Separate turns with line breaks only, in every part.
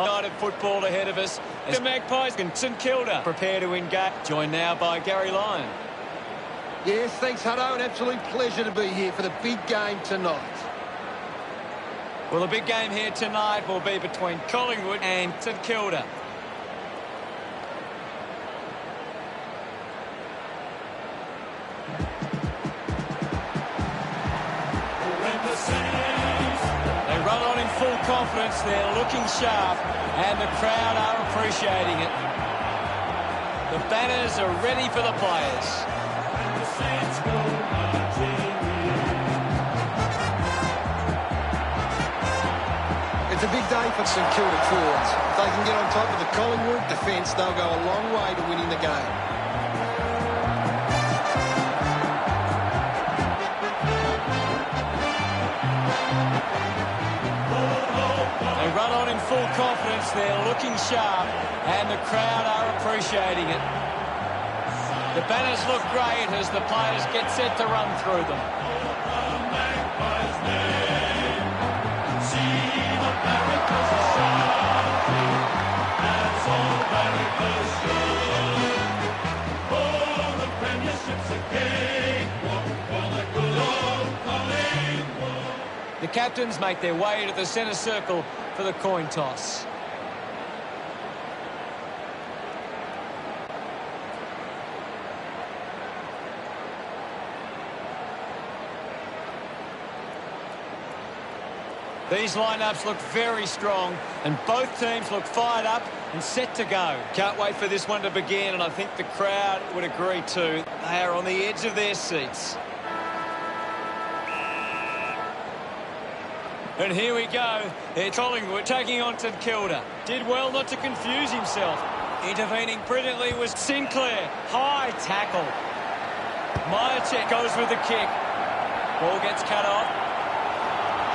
Night of football ahead of us as the Magpies and St Kilda prepare to engage. Joined now by Gary Lyon.
Yes, thanks, Hutto. An absolute pleasure to be here for the big game tonight.
Well, the big game here tonight will be between Collingwood and St Kilda. They run on in full confidence. They're looking sharp, and the crowd are appreciating it. The banners are ready for the players.
It's a big day for St Kilda forwards. If they can get on top of the Collingwood defence, they'll go a long way to winning the game.
They run on in full confidence. They're looking sharp, and the crowd are appreciating it. The banners look great as the players get set to run through them. The captains make their way to the centre circle for the coin toss. These lineups look very strong, and both teams look fired up and set to go. Can't wait for this one to begin, and I think the crowd would agree too. They are on the edge of their seats. And here we go. It's Collingwood taking on St Kilda. Did well not to confuse himself. Intervening brilliantly was Sinclair. High tackle. Myercheck goes with the kick. Ball gets cut off.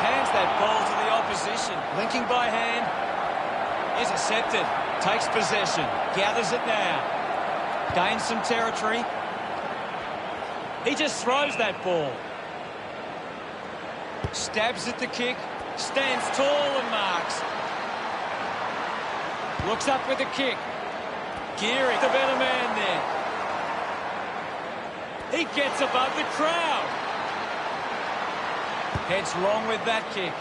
Hands that ball to the opposition. Linking by hand. Intercepted. Takes possession. Gathers it now. Gains some territory. He just throws that ball. Stabs at the kick. Stands tall and marks. Looks up with the kick. Geary, the better man there. He gets above the crowd. Heads long with that kick.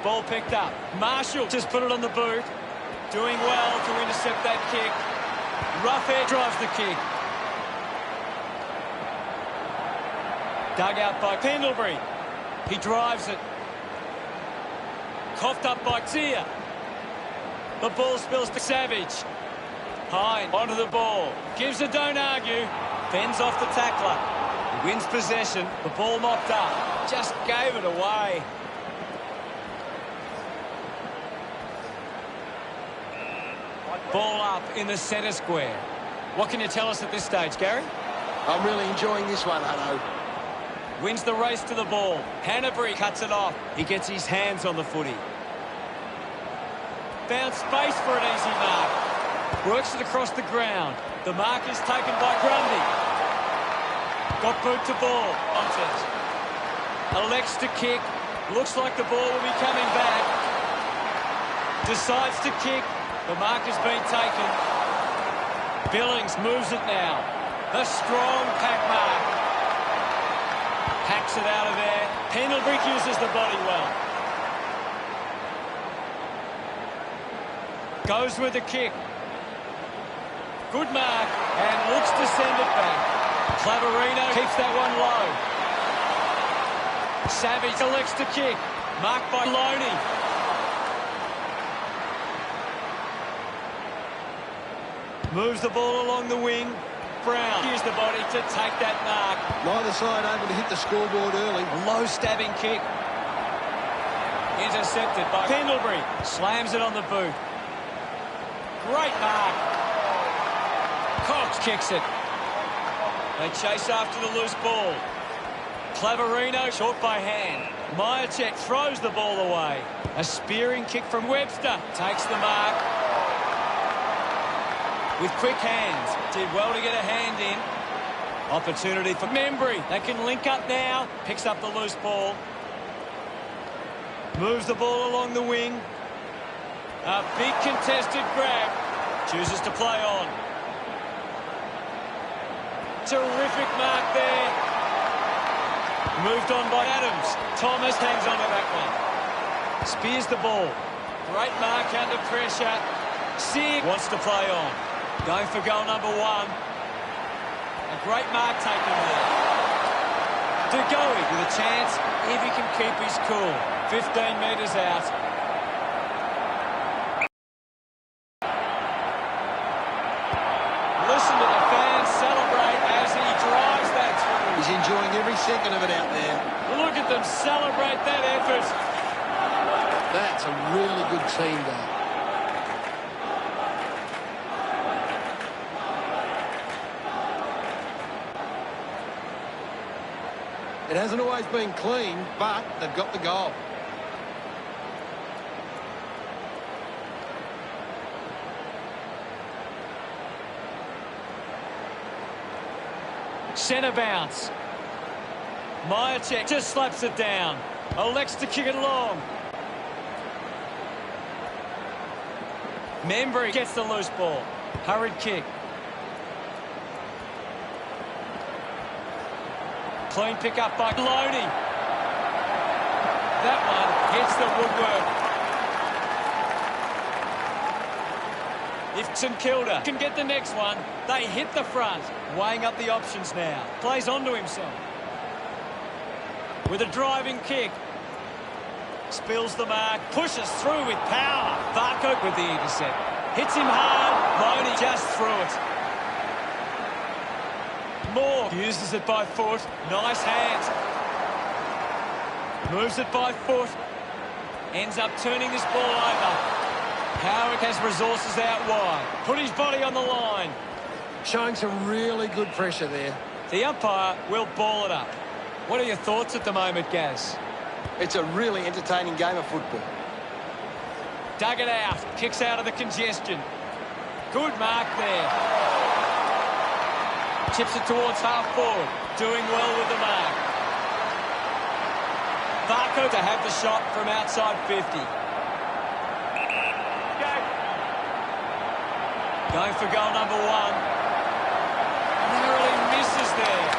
Ball picked up. Marshall just put it on the boot. Doing well to intercept that kick. Roughhead drives the kick. Dug out by Pendlebury. He drives it. Coughed up by Tia. The ball spills to Savage. Hine onto the ball. Gives a don't argue. Fends off the tackler. He wins possession. The ball mopped up. Just gave it away. Ball up in the centre square. What can you tell us at this stage, Gary?
I'm really enjoying this one, Hutto.
Wins the race to the ball. Hanbury cuts it off. He gets his hands on the footy. Found space for an easy mark. Works it across the ground. The mark is taken by Grundy. Got boot to ball. Montez elects to kick. Looks like the ball will be coming back. Decides to kick. The mark has been taken. Billings moves it now. A strong pack mark. Hacks it out of there. Pendlebury uses the body well. Goes with the kick. Good mark. And looks to send it back. Claverino keeps that one low. Savage elects to kick. Marked by Loney. Moves the ball along the wing. Brown used the body to take that mark.
Neither side able to hit the scoreboard early.
A low stabbing kick. Intercepted by Pendlebury. Slams it on the boot. Great mark. Cox kicks it. They chase after the loose ball. Claverino short by hand. Myercheck throws the ball away. A spearing kick from Webster. Takes the mark. With quick hands. Did well to get a hand in. Opportunity for Membry. They can link up now. Picks up the loose ball. Moves the ball along the wing. A big contested grab. Chooses to play on. Terrific mark there. Moved on by Adams. Thomas hangs on to that one. Spears the ball. Great mark under pressure. Sig wants to play on. Going for goal number 1. A great mark taken there. De Goey with a chance if he can keep his cool. 15 metres out. Listen to the fans celebrate as he drives that through.
He's enjoying every second of it out there.
Look at them celebrate that effort.
That's a really good team goal. It hasn't always been clean, but they've got the goal.
Centre bounce. Myercheck just slaps it down. Elects to kick it long. Membry gets the loose ball. Hurried kick. Clean pick up by Loney. That one hits the woodwork. If St Kilda can get the next one, they hit the front. Weighing up the options now. Plays onto himself. With a driving kick. Spills the mark. Pushes through with power. Varcote with the intercept. Hits him hard. Loney just threw it. Moore uses it by foot. Nice hands. Moves it by foot. Ends up turning this ball over. Howard has resources out wide. Put his body on the line.
Showing some really good pressure there.
The umpire will ball it up. What are your thoughts at the moment, Gaz?
It's a really entertaining game of football.
Dug it out. Kicks out of the congestion. Good mark there. Chips it towards half forward. Doing well with the mark. Varco to have the shot from outside 50. Going for goal number 1. Narrowly misses there.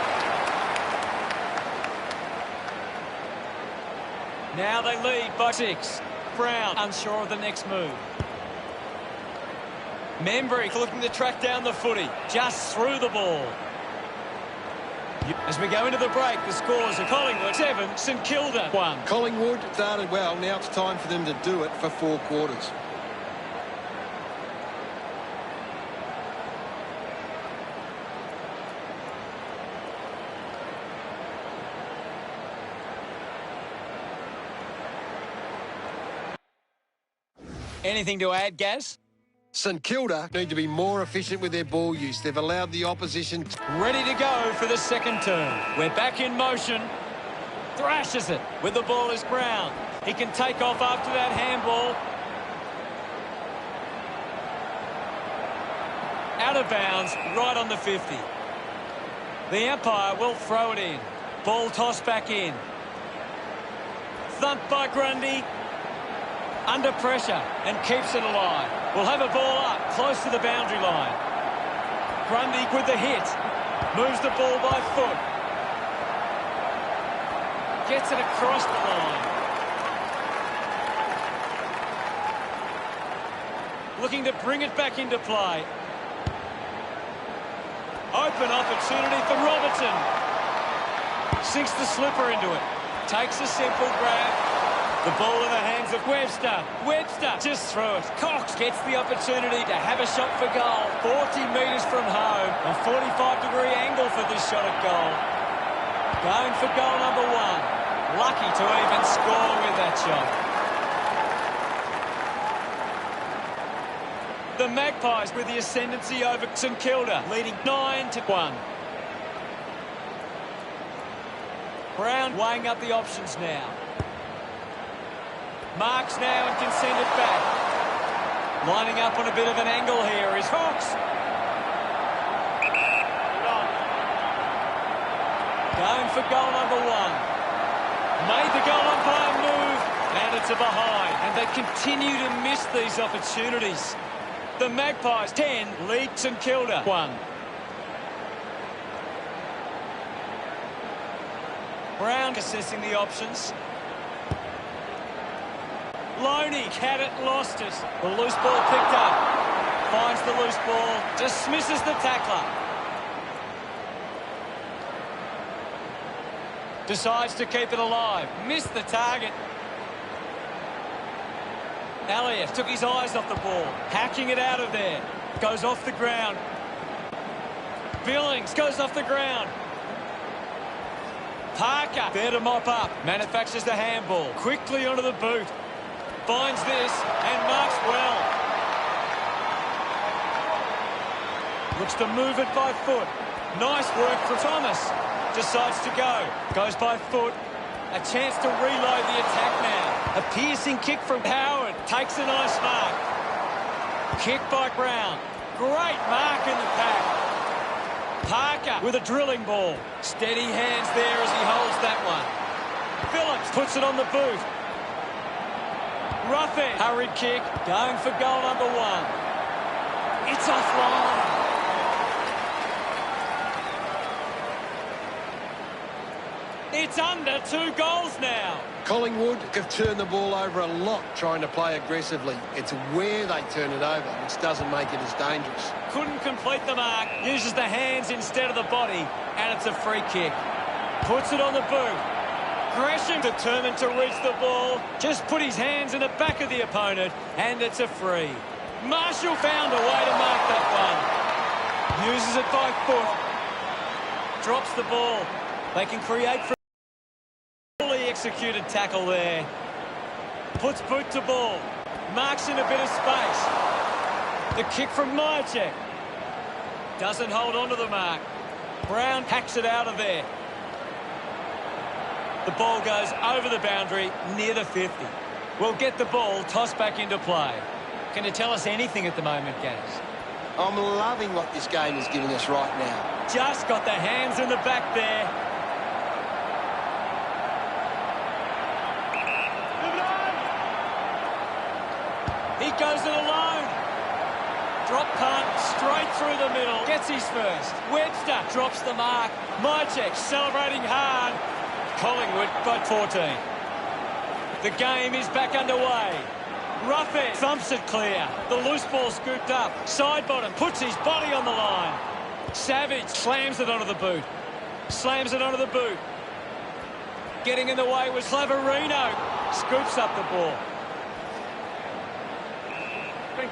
Now they lead by 6. Brown unsure of the next move. Membry looking to track down the footy. Just through the ball. As we go into the break, the scores are Collingwood 7, St Kilda 1.
Collingwood started well. Now it's time for them to do it for 4 quarters.
Anything to add, Gaz?
St Kilda need to be more efficient with their ball use. They've allowed the opposition...
Ready to go for the second turn. We're back in motion. Thrashes it with the ball is Brown. He can take off after that handball. Out of bounds, right on the 50. The umpire will throw it in. Ball tossed back in. Thumped by Grundy. Under pressure and keeps it alive. We'll have a ball up close to the boundary line. Grundy with the hit. Moves the ball by foot. Gets it across the line. Looking to bring it back into play. Open opportunity for Robertson. Sinks the slipper into it. Takes a simple grab. The ball in the hands of Webster. Webster just through it. Cox gets the opportunity to have a shot for goal. 40 metres from home. A 45-degree angle for this shot at goal. Going for goal number 1. Lucky to even score with that shot. The Magpies with the ascendancy over St Kilda, leading 9-1. Brown weighing up the options now. Marks now and can send it back. Lining up on a bit of an angle here is Hawks. Going for goal number 1. Made the goal umpire move. And it's a behind. And they continue to miss these opportunities. The Magpies 10, lead St Kilda 1. Brown assessing the options. Loney had it, lost it. The loose ball picked up. Finds the loose ball. Dismisses the tackler. Decides to keep it alive. Missed the target. Elliott took his eyes off the ball. Hacking it out of there. Goes off the ground. Billings goes off the ground. Parker there to mop up. Manufactures the handball. Quickly onto the boot. Finds this and marks well. Looks to move it by foot. Nice work from Thomas. Decides to go. Goes by foot. A chance to reload the attack now. A piercing kick from Howard. Takes a nice mark. Kick by Brown. Great mark in the pack. Parker with a drilling ball. Steady hands there as he holds that one. Phillips puts it on the boot. Roughing. Hurried kick. Going for goal number 1. It's offline. It's under 2 goals now.
Collingwood have turned the ball over a lot trying to play aggressively. It's where they turn it over, which doesn't make it as dangerous.
Couldn't complete the mark. Uses the hands instead of the body. And it's a free kick. Puts it on the boot. Gresham determined to reach the ball. Just put his hands in the back of the opponent. And it's a free. Marshall found a way to mark that one. Uses it by foot. Drops the ball. They can create for fully executed tackle there. Puts boot to ball. Marks in a bit of space. The kick from Myercheck. Doesn't hold on to the mark. Brown hacks it out of there. The ball goes over the boundary near the 50. We'll get the ball tossed back into play. Can you tell us anything at the moment, Gaz?
I'm loving what this game is giving us right now.
Just got the hands in the back there. He goes it alone. Drop punt, straight through the middle. Gets his first. Webster drops the mark. Myercheck celebrating hard. Collingwood by 14. The game is back underway. Roughhead thumps it clear. The loose ball scooped up. Side bottom puts his body on the line. Savage slams it onto the boot. Slams it onto the boot. Getting in the way was Claverino. Scoops up the ball.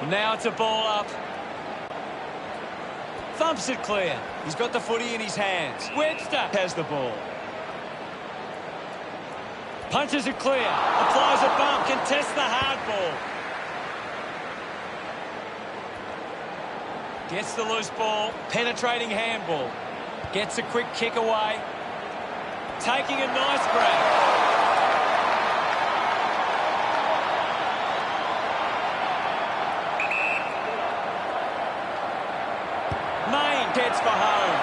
Now it's a ball up. Thumps it clear. He's got the footy in his hands. Webster has the ball. Punches it clear. Applies a bump. Contests the hard ball. Gets the loose ball. Penetrating handball. Gets a quick kick away. Taking a nice grab. Gets for home.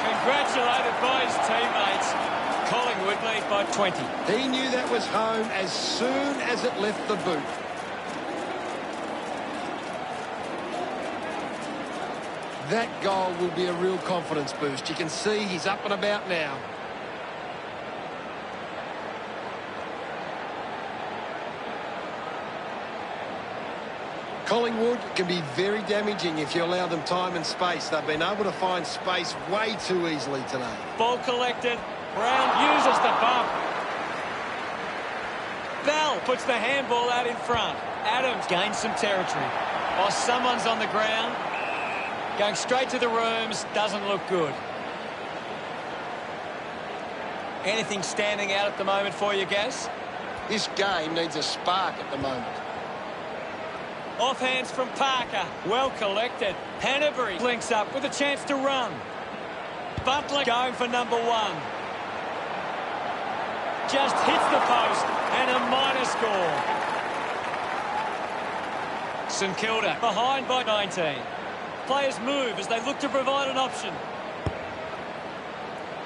Congratulated by his teammates. Collingwood lead by 20.
He knew that was home as soon as it left the boot. That goal will be a real confidence boost. You can see he's up and about now. Collingwood can be very damaging if you allow them time and space. They've been able to find space way too easily today.
Ball collected. Brown uses the bump. Bell puts the handball out in front. Adams gains some territory. While someone's on the ground. Going straight to the rooms. Doesn't look good. Anything standing out at the moment for you, Gaz?
This game needs a spark at the moment.
Off hands from Parker. Well collected. Hanbury links up with a chance to run. Butler going for number 1. Just hits the post and a minor score. St Kilda behind by 19. Players move as they look to provide an option.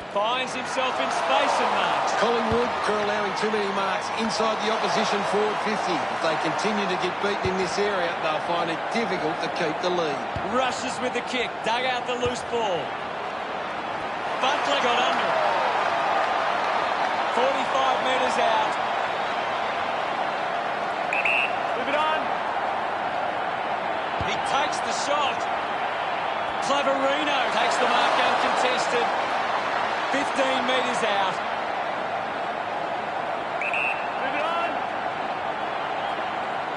Finds himself in space and marks.
Collingwood are allowing too many marks inside the opposition forward 50. If they continue to get beaten in this area, they'll find it difficult to keep the lead.
Rushes with the kick. Dug out the loose ball. Butler got under it. 45 metres out. Move it on. He takes the shot. Claverino takes the mark uncontested. 15 metres out. Move it on.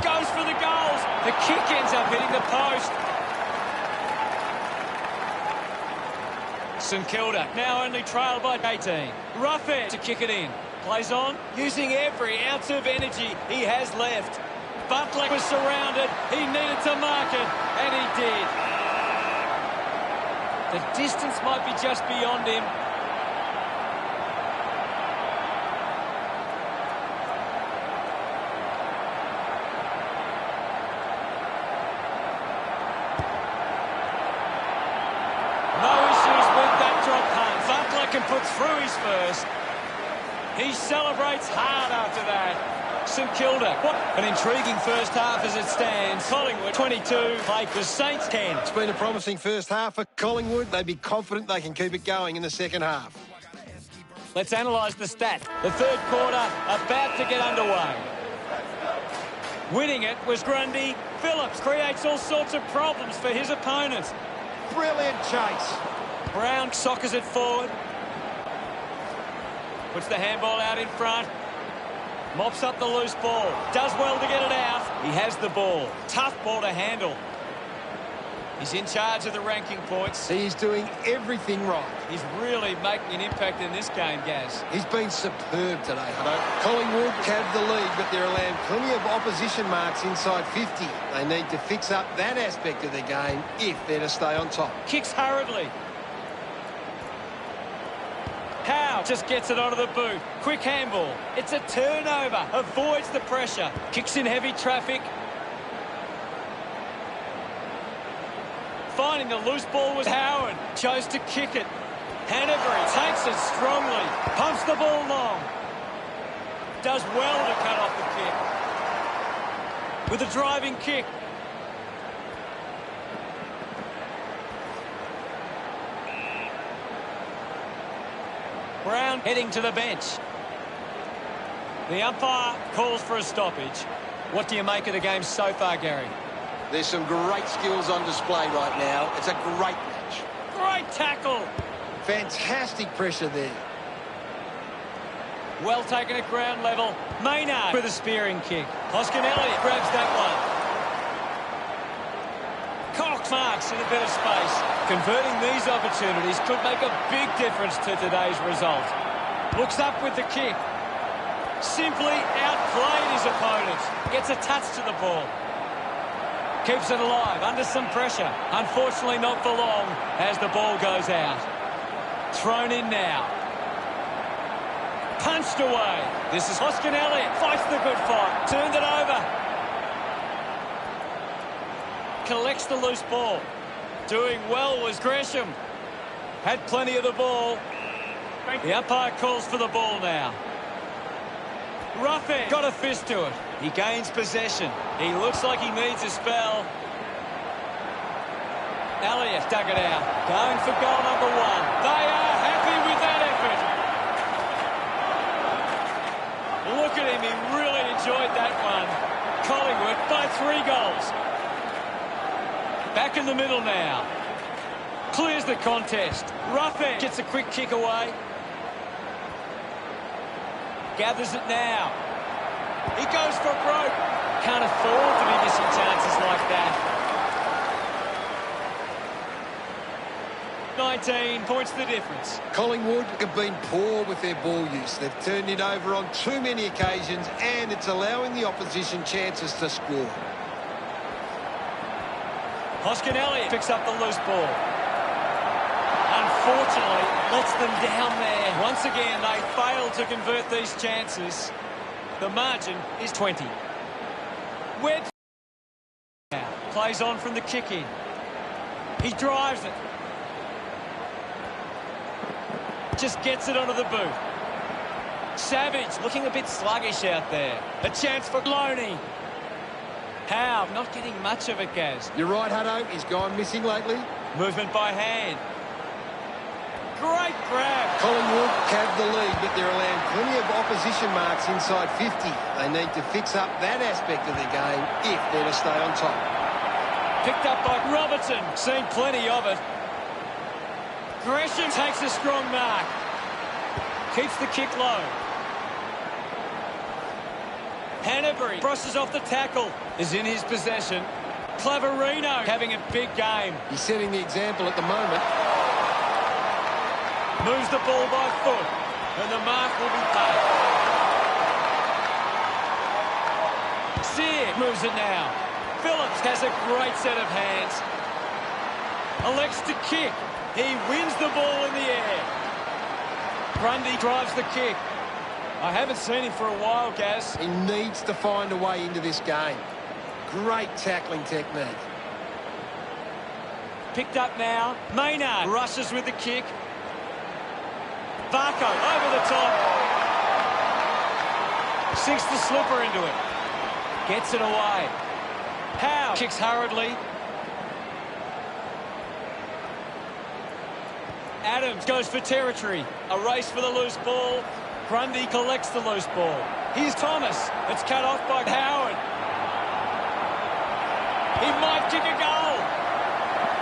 Goes for the goals. The kick ends up hitting the post. St Kilda now only trailed by 18. Rough edge to kick it in. Plays on, using every ounce of energy he has left. Butler was surrounded. He needed to mark it, and he did. The distance might be just beyond him. Can put through his first. He celebrates hard after that. St Kilda, what an intriguing first half as it stands. Collingwood 22, Lakers Saints 10.
It's been a promising first half for Collingwood. They'd be confident they can keep it going in the second half.
Let's analyse the stat. The third quarter about to get underway. Winning it was Grundy. Phillips creates all sorts of problems for his opponents.
Brilliant chase.
Brown soccers it forward. Puts the handball out in front. Mops up the loose ball. Does well to get it out. He has the ball. Tough ball to handle. He's in charge of the ranking points.
He's doing everything right.
He's really making an impact in this game, Gaz.
He's been superb today, Hunter. Collingwood have the lead, but they're allowing plenty of opposition marks inside 50. They need to fix up that aspect of their game if they're to stay on top.
Kicks hurriedly. Howe just gets it onto the boot. Quick handball. It's a turnover. Avoids the pressure. Kicks in heavy traffic. Finding the loose ball was Howard. Chose to kick it. Hanbury takes it strongly. Pumps the ball long. Does well to cut off the kick. With a driving kick. Brown heading to the bench. The umpire calls for a stoppage. What do you make of the game so far, Gary?
There's some great skills on display right now. It's a great match.
Great tackle.
Fantastic pressure there.
Well taken at ground level. Maynard with a spearing kick. Hoskin Elliott grabs that one. Cox marks in a bit of space. Converting these opportunities could make a big difference to today's result. Looks up with the kick. Simply outplayed his opponent. Gets a touch to the ball. Keeps it alive under some pressure. Unfortunately not for long as the ball goes out. Thrown in now. Punched away. This is Hoskin Elliott. Fights the good fight. Turned it over. Collects the loose ball. Doing well was Gresham. Had plenty of the ball. The umpire calls for the ball now. Ruffin got a fist to it. He gains possession. He looks like he needs a spell. Elliott dug it out. Going for goal number one. They are happy with that effort. Look at him. He really enjoyed that one. Collingwood by 3 goals. Back in the middle now. Clears the contest. Ruffin gets a quick kick away. Gathers it now. He goes for broke. Can't afford to be missing chances like that. 19 points the difference.
Collingwood have been poor with their ball use. They've turned it over on too many occasions, and it's allowing the opposition chances to score.
Hoskin Elliott picks up the loose ball. Unfortunately, lets them down there. Once again, they fail to convert these chances. The margin is 20. Webb plays on from the kick in. He drives it. just gets it onto the boot. Savage looking a bit sluggish out there. A chance for Loney. Howe not getting much of it, Gaz.
You're right, Hutto. He's gone missing lately.
Movement by hand. Great grab.
Collingwood have the lead, but they're allowing plenty of opposition marks inside 50. They need to fix up that aspect of their game if they're to stay on top.
Picked up by Robertson. Seen plenty of it. Gresham takes a strong mark. Keeps the kick low. Hanbury brushes off the tackle. Is in his possession. Claverino having a big game.
He's setting the example at the moment.
Moves the ball by foot. And the mark will be paid. Sear moves it now. Phillips has a great set of hands. Elects to kick. He wins the ball in the air. Grundy drives the kick. I haven't seen him for a while, Gaz.
He needs to find a way into this game. Great tackling technique.
Picked up now. Maynard rushes with the kick. Varco over the top. Sinks the slipper into it. Gets it away. Howe kicks hurriedly. Adams goes for territory. A race for the loose ball. Grundy collects the loose ball. Here's Thomas. It's cut off by Howard. He might kick a goal.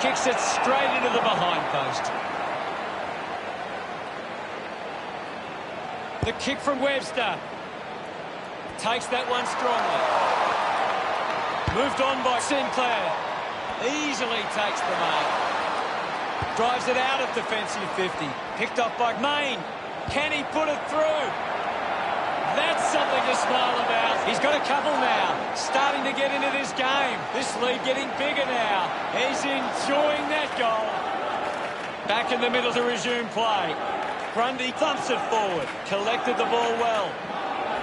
Kicks it straight into the behind post. The kick from Webster. Takes that one strongly. Moved on by Sinclair. Easily takes the mark. Drives it out of defensive 50. Picked up by Main. Can he put it through? That's something to smile about. He's got a couple now. Starting to get into this game. This lead getting bigger now. He's enjoying that goal. Back in the middle to resume play. Grundy thumps it forward. Collected the ball well.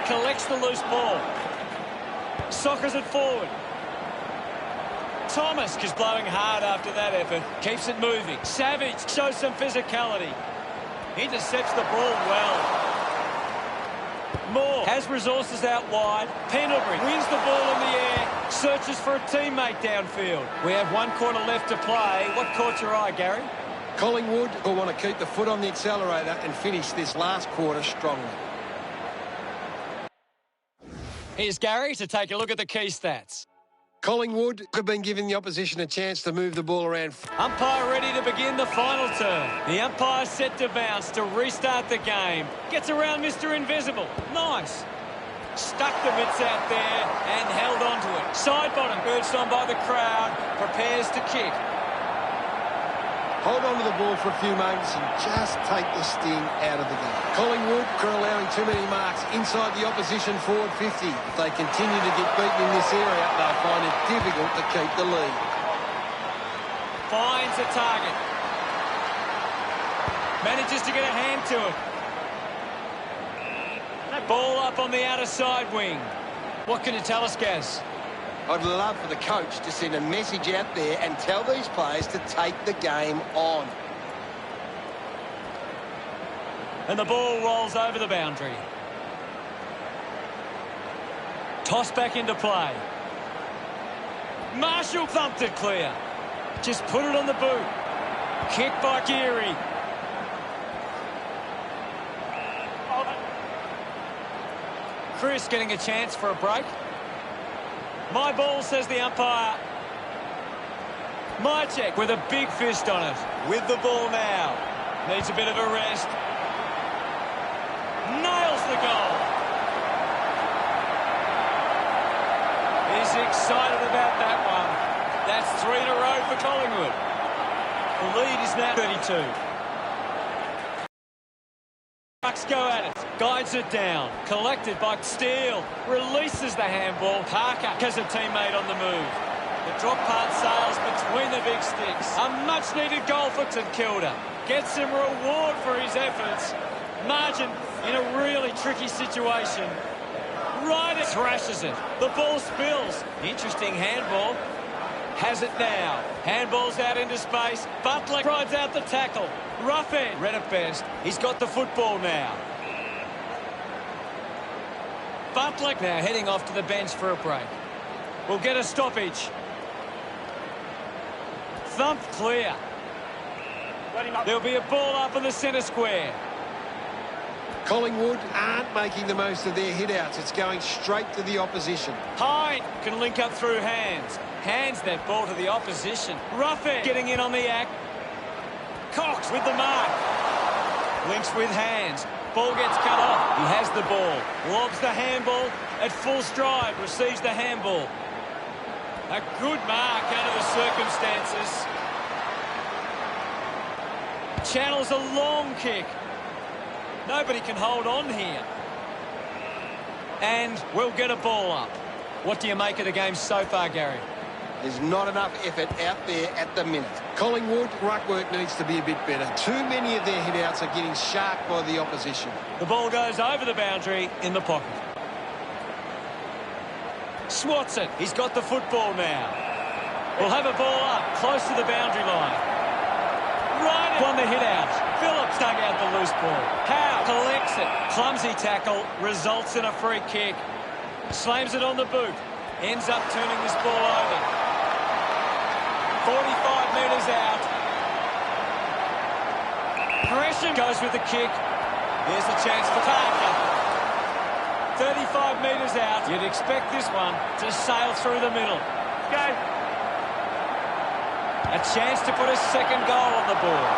Collects the loose ball. Soccers it forward. Thomas is blowing hard after that effort. Keeps it moving. Savage shows some physicality. Intercepts the ball well. Moore has resources out wide. Pendlebury wins the ball in the air. Searches for a teammate downfield. We have 1 quarter left to play. What caught your eye, Gary?
Collingwood will want to keep the foot on the accelerator and finish this last quarter strongly.
Here's Gary to take a look at the key stats.
Collingwood have been giving the opposition a chance to move the ball around.
Umpire ready to begin the final turn. The umpire set to bounce to restart the game. Gets around Mr. Invisible. Nice. Stuck the mitts out there and held on to it. Side bottom, urged on by the crowd. Prepares to kick.
Hold on to the ball for a few moments and just take the sting out of the game. Collingwood are allowing too many marks inside the opposition forward 50. If they continue to get beaten in this area, they'll find it difficult to keep the lead.
Finds a target. Manages to get a hand to it. That ball up on the outer side wing. What can you tell us, Gaz?
I'd love for the coach to send a message out there and tell these players to take the game on.
And the ball rolls over the boundary. Toss back into play. Marshall thumped it clear. Just put it on the boot. Kick by Geary. Chris getting a chance for a break. My ball, says the umpire. Mychek with a big fist on it. With the ball now. Needs a bit of a rest. Nails the goal. He's excited about that one. That's 3 in a row for Collingwood. The lead is now 32. Bucks go at it. Guides it down. Collected by Steele. Releases the handball. Parker has a teammate on the move. The drop part sails between the big sticks. A much-needed goal for St Kilda. Gets him reward for his efforts. Margin in a really tricky situation. Ryder thrashes it. The ball spills. Interesting handball. Has it now. Handball's out into space. Butler rides out the tackle. Rough end. Read it best. He's got the football now. Butler now heading off to the bench for a break. We'll get a stoppage. Thumped clear. There'll be a ball up in the centre square.
Collingwood aren't making the most of their hit-outs. It's going straight to the opposition.
Hyde can link up through hands. Hands that ball to the opposition. Ruffin getting in on the act. Cox with the mark. Links with hands. Ball gets cut off. He has the ball. Lobs the handball at full stride. Receives the handball. A good mark under the circumstances. Channels a long kick. Nobody can hold on here. And we'll get a ball up. What do you make of the game so far, Gary?
There's not enough effort out there at the minute. Collingwood, ruck work needs to be a bit better. Too many of their hit-outs are getting sharked by the opposition.
The ball goes over the boundary in the pocket. Swats it. He's got the football now. We'll have a ball up close to the boundary line. Right on the hit-out. Phillips dug out the loose ball. Howe collects it. Clumsy tackle results in a free kick. Slams it on the boot. Ends up turning this ball over. 45 metres out. Gresham goes with the kick. Here's a chance for Parker. 35 metres out. You'd expect this one to sail through the middle. Go. A chance to put a second goal on the board.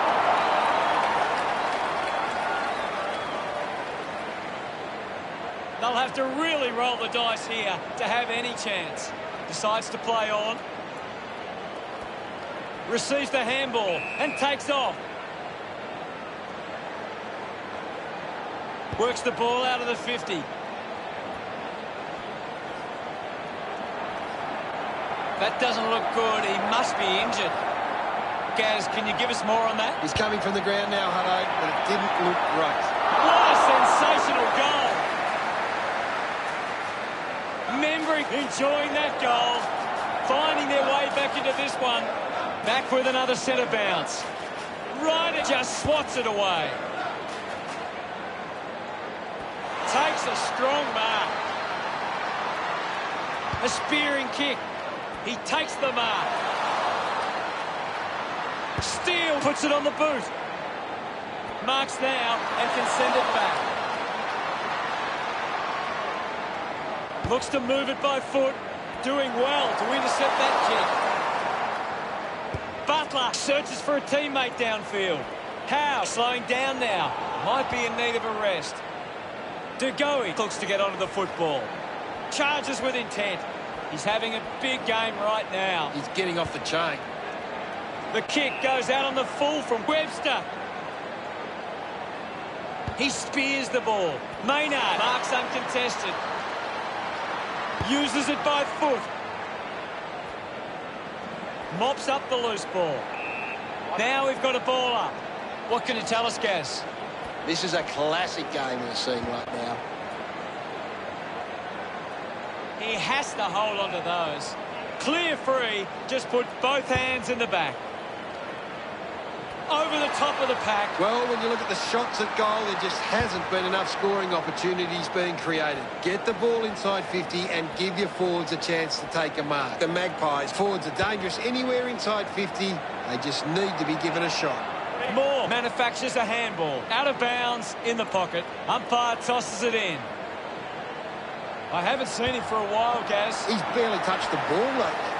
They'll have to really roll the dice here to have any chance. Decides to play on. Receives the handball and takes off. Works the ball out of the 50. That doesn't look good. He must be injured. Gaz, can you give us more on that?
He's coming from the ground now, Hutto, but it didn't look great.
What a sensational goal. Membry enjoying that goal. Finding their way back into this one. Back with another centre bounce. Ryder just swats it away. Takes a strong mark. A spearing kick. He takes the mark. Steele puts it on the boot. Marks now and can send it back. Looks to move it by foot. Doing well to intercept that kick. Butler searches for a teammate downfield. Howe slowing down now. Might be in need of a rest. De Goey looks to get onto the football. Charges with intent. He's having a big game right now.
He's getting off the chain.
The kick goes out on the full from Webster. He spears the ball. Maynard marks uncontested. Uses it by foot. Mops up the loose ball. Now we've got a ball up. What can you tell us, Gaz?
This is a classic game we're seeing right now.
He has to hold on to those. Clear free, just put both hands in the back. Over the top of the pack.
Well, when you look at the shots at goal, there just hasn't been enough scoring opportunities being created. Get the ball inside 50 and give your forwards a chance to take a mark. The Magpies forwards are dangerous anywhere inside 50. They just need to be given a shot.
Moore manufactures a handball. Out of bounds, in the pocket. Umpire tosses it in. I haven't seen him for a while, Gaz.
He's barely touched the ball lately.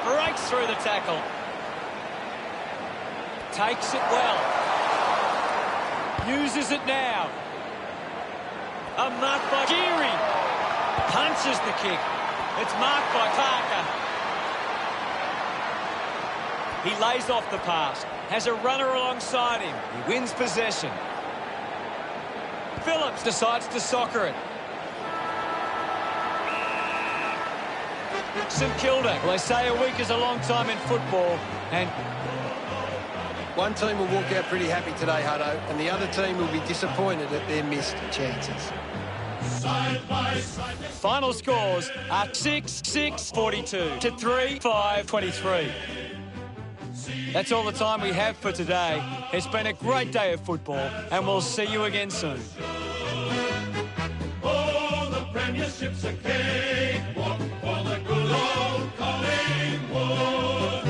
Breaks through the tackle. Takes it well. Uses it now. A mark by Geary. Punches the kick. It's marked by Parker. He lays off the pass. Has a runner alongside him. He wins possession. Phillips decides to soccer it. St Kilda. Well, they say a week is a long time in football, and
one team will walk out pretty happy today, Hutto, and the other team will be disappointed at their missed chances.
Final scores are 6-6-42 to 3-5-23. That's all the time we have for today. It's been a great day of football, and we'll see you again soon.
Oh, the Premiership's a cakewalk for the good old Collingwood.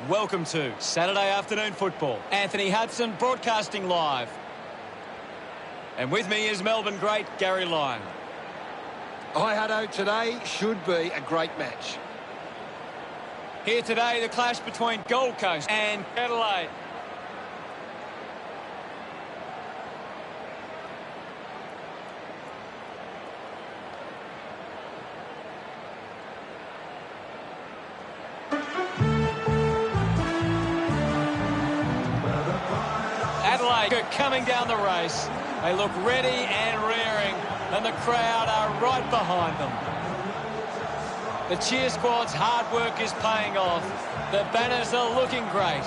Welcome to Saturday afternoon football. Anthony Hudson broadcasting live. And with me is Melbourne great Gary Lyon.
Hi, Hutto. Today should be a great match.
Here today, the clash between Gold Coast and Adelaide. Adelaide are coming down the race. They look ready and rearing, and the crowd are right behind them. The cheer squad's hard work is paying off. The banners are looking great.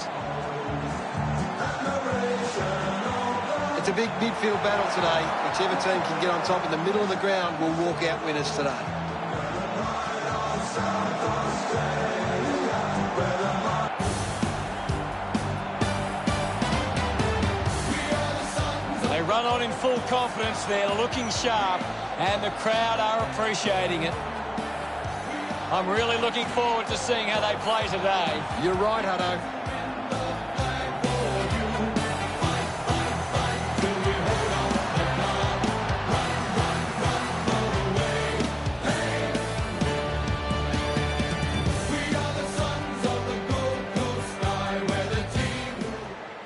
It's a big midfield battle today. Whichever team can get on top in the middle of the ground will walk out winners today.
They run on in full confidence. They're looking sharp, and the crowd are appreciating it. I'm really looking forward to seeing how they play today.
You're right, Hutto.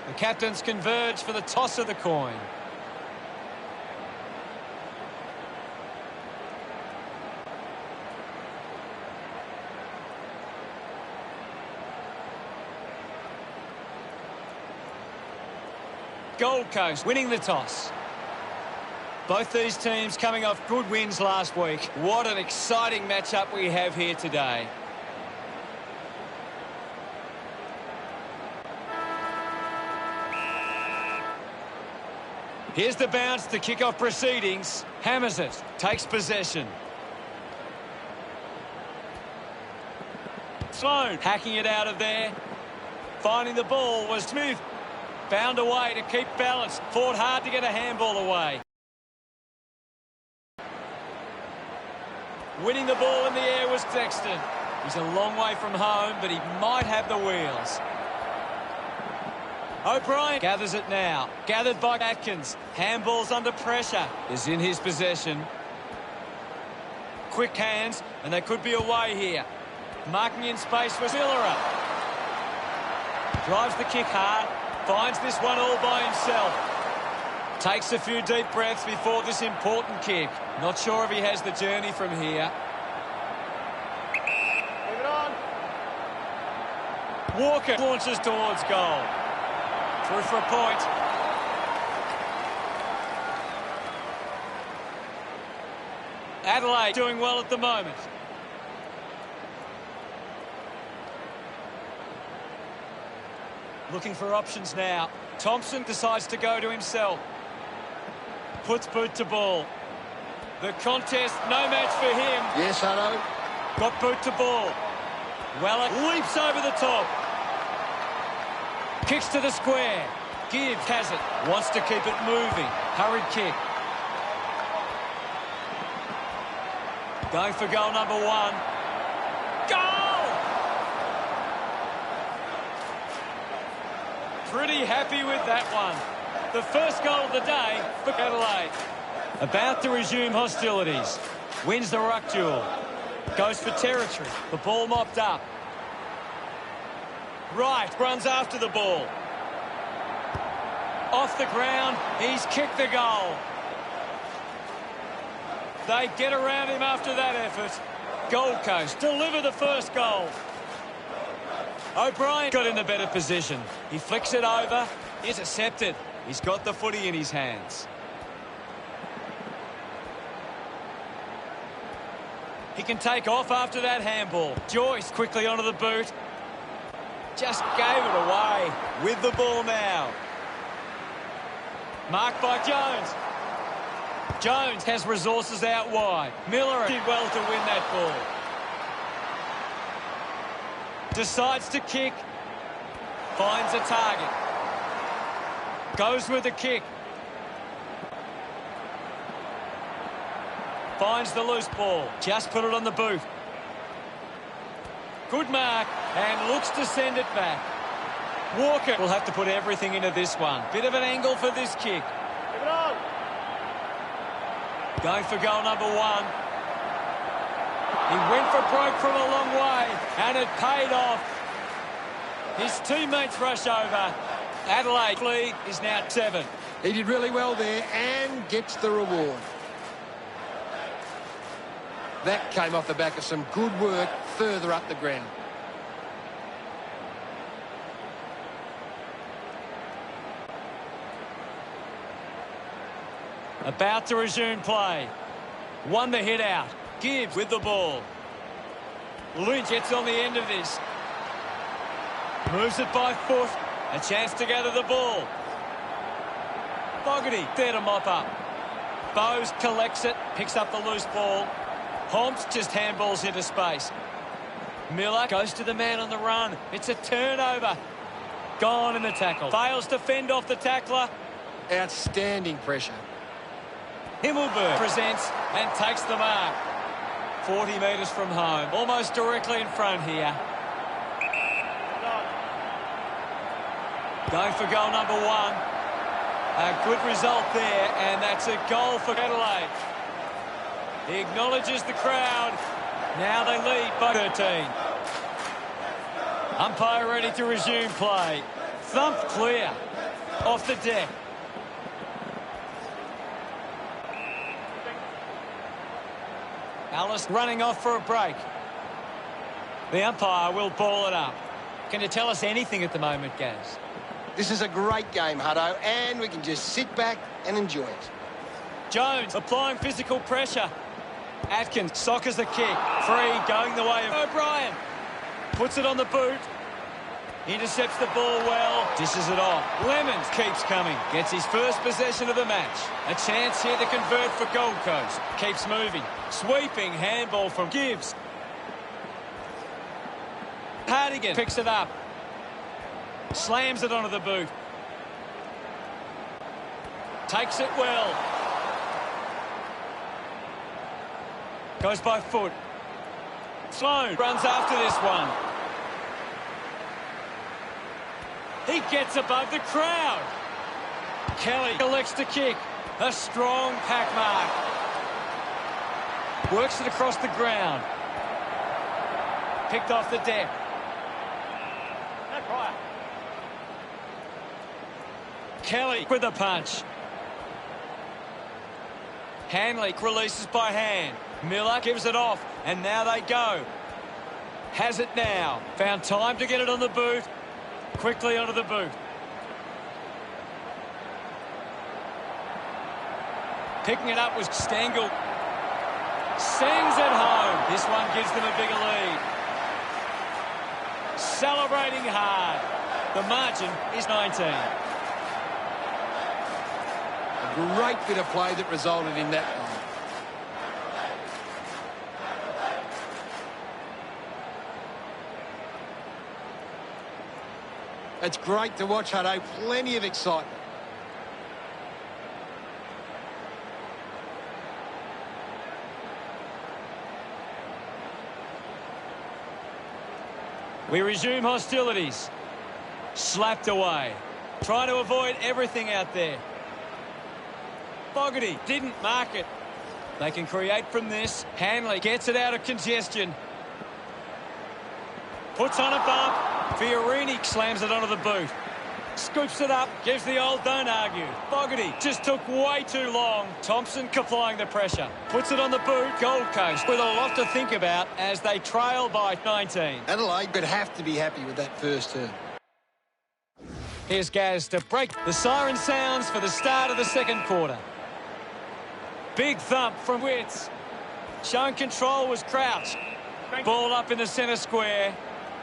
The captains converge for the toss of the coin. Gold Coast winning the toss. Both these teams coming off good wins last week. What an exciting matchup we have here today. Here's the bounce to kick off proceedings. Hammers it. Takes possession. Sloan hacking it out of there. Finding the ball was smooth. Found a way to keep balance. Fought hard to get a handball away. Winning the ball in the air was Dexton. He's a long way from home, but he might have the wheels. O'Brien gathers it now. Gathered by Atkins. Handball's under pressure. Is in his possession. Quick hands, and they could be away here. Marking in space was Miller. Drives the kick hard. Finds this one all by himself. Takes a few deep breaths before this important kick. Not sure if he has the journey from here. Move it on. Walker launches towards goal. Through for a point. Adelaide doing well at the moment. Looking for options now. Thompson decides to go to himself. Puts boot to ball. The contest, no match for him.
Yes, Hutto.
Got boot to ball. Weller leaps over the top. Kicks to the square. Gibbs has it. Wants to keep it moving. Hurried kick. Going for goal number one. Goal! Pretty happy with that one. The first goal of the day for Adelaide. About to resume hostilities. Wins the ruck duel. Goes for territory. The ball mopped up. Wright runs after the ball. Off the ground. He's kicked the goal. They get around him after that effort. Gold Coast deliver the first goal. O'Brien got in the better position. He flicks it over. Intercepted. He's got the footy in his hands. He can take off after that handball. Joyce quickly onto the boot. Just gave it away with the ball now. Marked by Jones. Jones has resources out wide. Miller did well to win that ball. Decides to kick. Finds a target. Goes with the kick. Finds the loose ball. Just put it on the boot. Good mark, and looks to send it back. Walker will have to put everything into this one. Bit of an angle for this kick.
Keep it on.
Going for goal number 1. He went for broke from a long way, and it paid off. His teammates rush over. Adelaide lead is now 7.
He did really well there and gets the reward. That came off the back of some good work further up the ground.
About to resume play. Won the hit out. Gibbs with the ball. Lynch gets on the end of this. Moves it by foot. A chance to gather the ball. Fogarty there to mop up. Bowes collects it. Picks up the loose ball. Holmes just handballs into space. Miller goes to the man on the run. It's a turnover. Gone in the tackle. Fails to fend off the tackler.
Outstanding pressure.
Himmelberg presents and takes the mark. 40 metres from home. Almost directly in front here. Going for goal number 1. A good result there, and that's a goal for Adelaide. He acknowledges the crowd. Now they lead by 13. Umpire ready to resume play. Thump clear. Off the deck. Alice running off for a break. The umpire will ball it up. Can you tell us anything at the moment, Gaz?
This is a great game, Hutto, and we can just sit back and enjoy it.
Jones applying physical pressure. Atkins soccers the kick. Free going the way of O'Brien. Puts it on the boot. Intercepts the ball well. Dishes it off. Lemons keeps coming. Gets his first possession of the match. A chance here to convert for Gold Coast. Keeps moving. Sweeping handball from Gibbs. Hardigan picks it up. Slams it onto the boot. Takes it well. Goes by foot. Sloan runs after this one. He gets above the crowd. Kelly collects the kick. A strong pack mark. Works it across the ground. Picked off the deck. Kelly with a punch. Hanley releases by hand. Miller gives it off, and now they go. Has it now. Found time to get it on the boot. Quickly onto the boot. Picking it up was Stengel. Sends it home. This one gives them a bigger lead. Celebrating hard. The margin is 19.
A great bit of play that resulted in that one. It's great to watch, Hutto. Plenty of excitement.
We resume hostilities. Slapped away. Trying to avoid everything out there. Fogarty didn't mark it. They can create from this. Hanley gets it out of congestion. Puts on a bump. Fiorini slams it onto the boot. Scoops it up. Gives the old don't argue. Fogarty just took way too long. Thompson applying the pressure. Puts it on the boot. Gold Coast with a lot to think about as they trail by 19.
Adelaide would have to be happy with that first turn.
Here's Gaz to break. The siren sounds for the start of the second quarter. Big thump from Witts. Showing control was Crouch. Ball up in the centre square.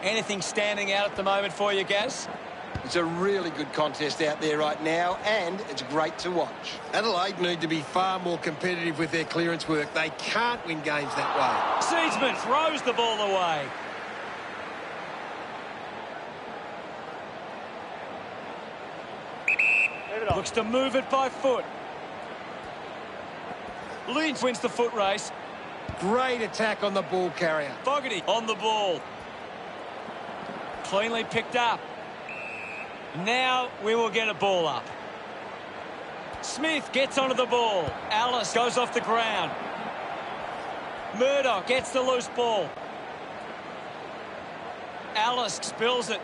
Anything standing out at the moment for you, Gaz?
It's a really good contest out there right now, and it's great to watch.
Adelaide need to be far more competitive with their clearance work. They can't win games that way.
Seedsman throws the ball away. Looks to move it by foot. Lynch wins the foot race.
Great attack on the ball carrier.
Fogarty on the ball. Cleanly picked up. Now we will get a ball up. Smith gets onto the ball. Alice goes off the ground. Murdoch gets the loose ball. Alice spills it.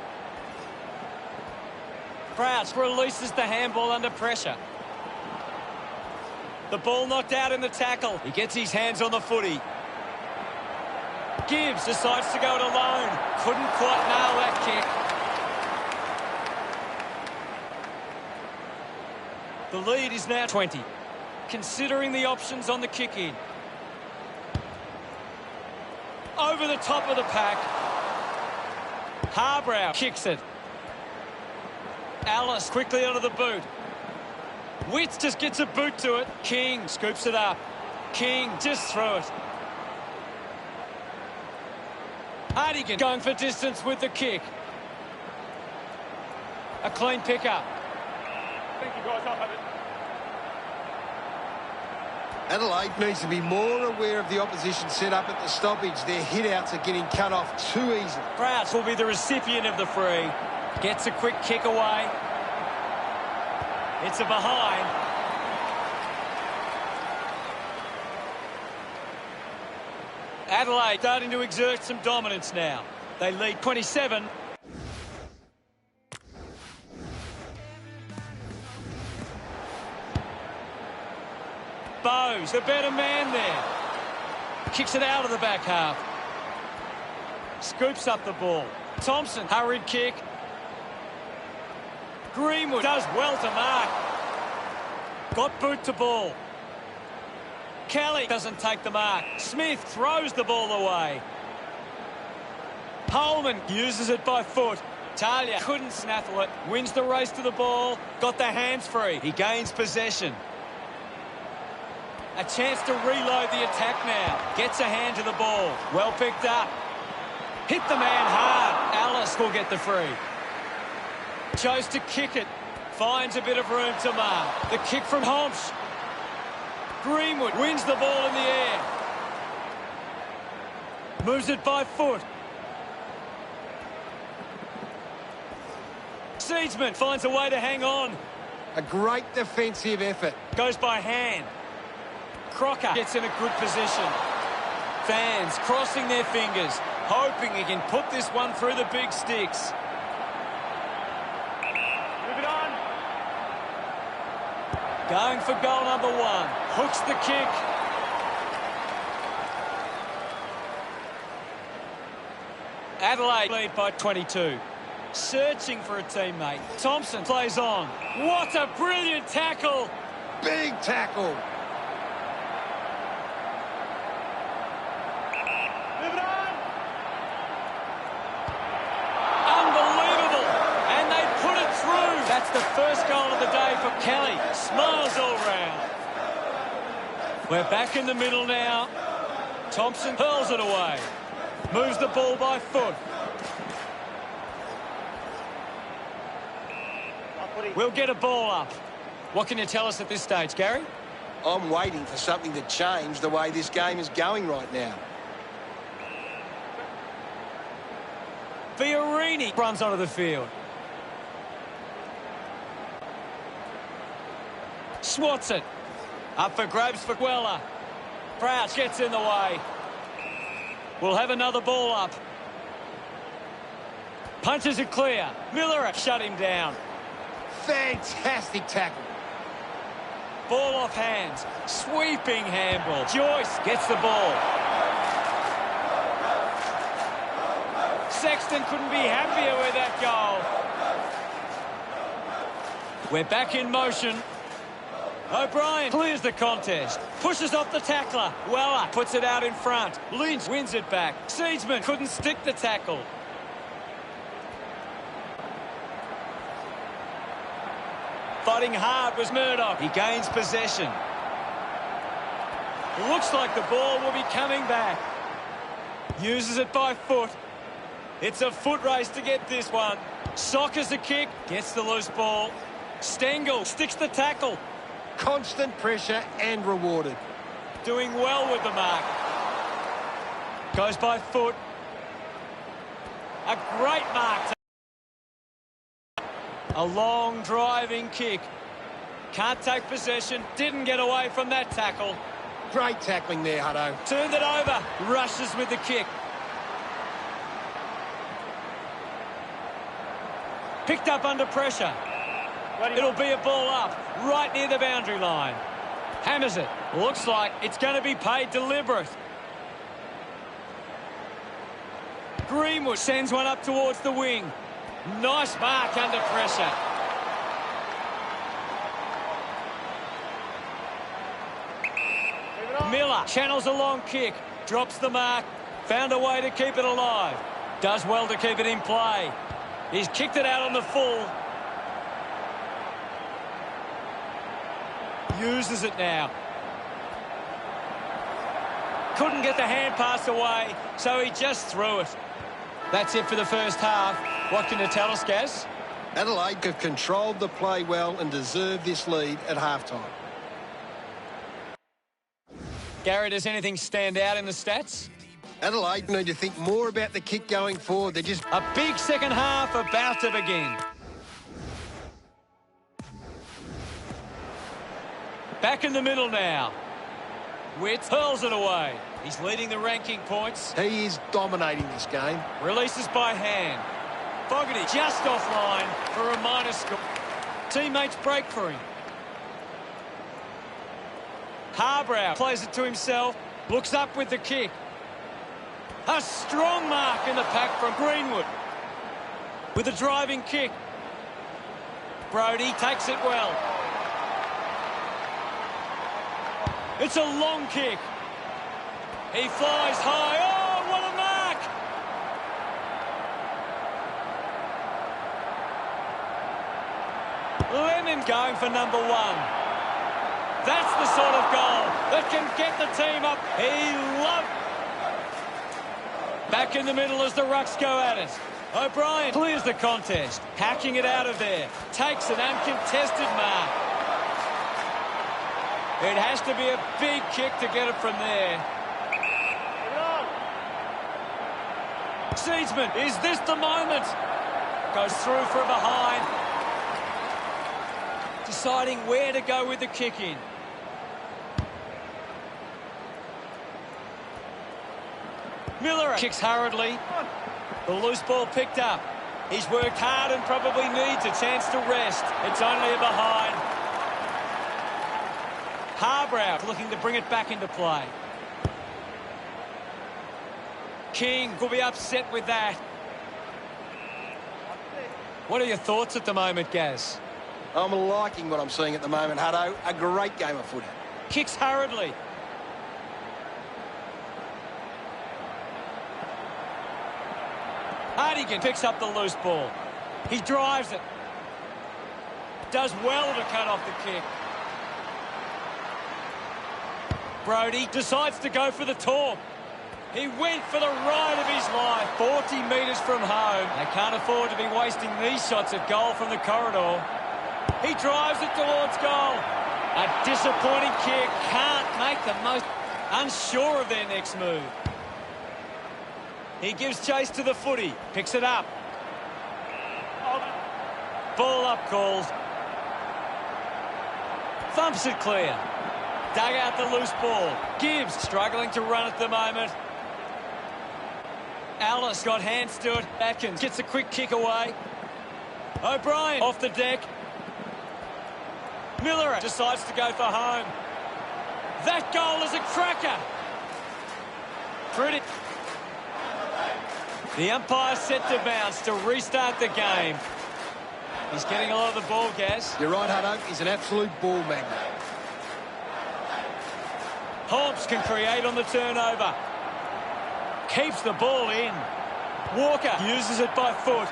Crouch releases the handball under pressure. The ball knocked out in the tackle. He gets his hands on the footy. Gibbs decides to go it alone. Couldn't quite nail that kick. The lead is now 20. Considering the options on the kick-in. Over the top of the pack. Harbrow kicks it. Alice quickly onto the boot. Witts just gets a boot to it. King scoops it up. King just through it. Hardigan going for distance with the kick. A clean pickup.
Thank you, guys. I'll have it.
Adelaide needs to be more aware of the opposition set up at the stoppage. Their hit-outs are getting cut off too easily.
Crouch will be the recipient of the free. Gets a quick kick away. It's a behind. Adelaide starting to exert some dominance now. They lead 27. Bowes, the better man there. Kicks it out of the back half. Scoops up the ball. Thompson, hurried kick. Greenwood does well to mark. Got boot to ball. Kelly doesn't take the mark. Smith throws the ball away. Holman uses it by foot. Talia couldn't snaffle it. Wins the race to the ball. Got the hands free. He gains possession. A chance to reload the attack now. Gets a hand to the ball. Well picked up. Hit the man hard. Alice will get the free. Chose to kick it. Finds a bit of room to mark. The kick from Homsch. Greenwood wins the ball in the air. Moves it by foot. Seedsman finds a way to hang on.
A great defensive effort.
Goes by hand. Crocker gets in a good position. Fans crossing their fingers, hoping he can put this one through the big sticks.
Move it on.
Going for goal number one. Hooks the kick. Adelaide lead by 22. Searching for a teammate. Thompson plays on. What a brilliant tackle.
Big tackle.
Move it on.
Unbelievable. And they put it through. That's the first goal of the day for Kelly. Smiles all round. We're back in the middle now. Thompson hurls it away. Moves the ball by foot. We'll get a ball up. What can you tell us at this stage, Gary?
I'm waiting for something to change the way this game is going right now.
Fiorini runs onto the field. Swats it. Up for grabs for Guella. Crouch gets in the way. We'll have another ball up. Punches it clear. Miller shut him down.
Fantastic tackle.
Ball off hands. Sweeping handball. Joyce gets the ball. Sexton couldn't be happier with that goal. We're back in motion. O'Brien clears the contest. Pushes off the tackler. Weller puts it out in front. Lynch wins it back. Seedsman couldn't stick the tackle. Fighting hard was Murdoch. He gains possession. Looks like the ball will be coming back. Uses it by foot. It's a foot race to get this one. Sockers a kick. Gets the loose ball. Stengel sticks the tackle.
Constant pressure and rewarded.
Doing well with the mark. Goes by foot. A great mark. A long driving kick. Can't take possession. Didn't get away from that tackle.
Great tackling there, Hutto.
Turned it over. Rushes with the kick. Picked up under pressure. It'll be a ball up, right near the boundary line. Hammers it. Looks like it's going to be paid deliberate. Greenwood sends one up towards the wing. Nice mark under pressure. Miller channels a long kick. Drops the mark. Found a way to keep it alive. Does well to keep it in play. He's kicked it out on the full. Uses it now. Couldn't get the hand pass away, so he just threw it. That's it for the first half. What can you tell us, Gaz?
Adelaide have controlled the play well and deserve this lead at halftime.
Gary, does anything stand out in the stats?
Adelaide need to think more about the kick going forward. They're just...
A big second half about to begin. Back in the middle now. Witt hurls it away. He's leading the ranking points.
He is dominating this game.
Releases by hand. Fogarty just offline for a minor score. Teammates break for him. Harbrow plays it to himself. Looks up with the kick. A strong mark in the pack from Greenwood. With a driving kick. Brodie takes it well. It's a long kick. He flies high. Oh, what a mark! Lennon going for number one. That's the sort of goal that can get the team up. He loved. Back in the middle as the Rucks go at it. O'Brien clears the contest. Hacking it out of there. Takes an uncontested mark. It has to be a big kick to get it from there. Seedsman, is this the moment? Goes through from behind. Deciding where to go with the kick in. Miller kicks hurriedly. The loose ball picked up. He's worked hard and probably needs a chance to rest. It's only a behind. Harbrow looking to bring it back into play. King will be upset with that. What are your thoughts at the moment, Gaz?
I'm liking what I'm seeing at the moment, Hutto. A great game of footy.
Kicks hurriedly. Hardigan picks up the loose ball. He drives it. Does well to cut off the kick. Brodie decides to go for the torp. He went for the ride of his life. 40 metres from home. They can't afford to be wasting these shots at goal from the corridor. He drives it towards goal. A disappointing kick. Can't make the most. Unsure of their next move. He gives chase to the footy. Picks it up. Ball up calls. Thumps it clear. Dug out the loose ball. Gibbs struggling to run at the moment. Alice got hands to it. Atkins gets a quick kick away. O'Brien off the deck. Miller decides to go for home. That goal is a cracker. Pretty. The umpire set to bounce to restart the game. He's getting a lot of the ball, Gaz.
You're right, Hutto. He's an absolute ball magnet.
Holmes can create on the turnover. Keeps the ball in. Walker uses it by foot.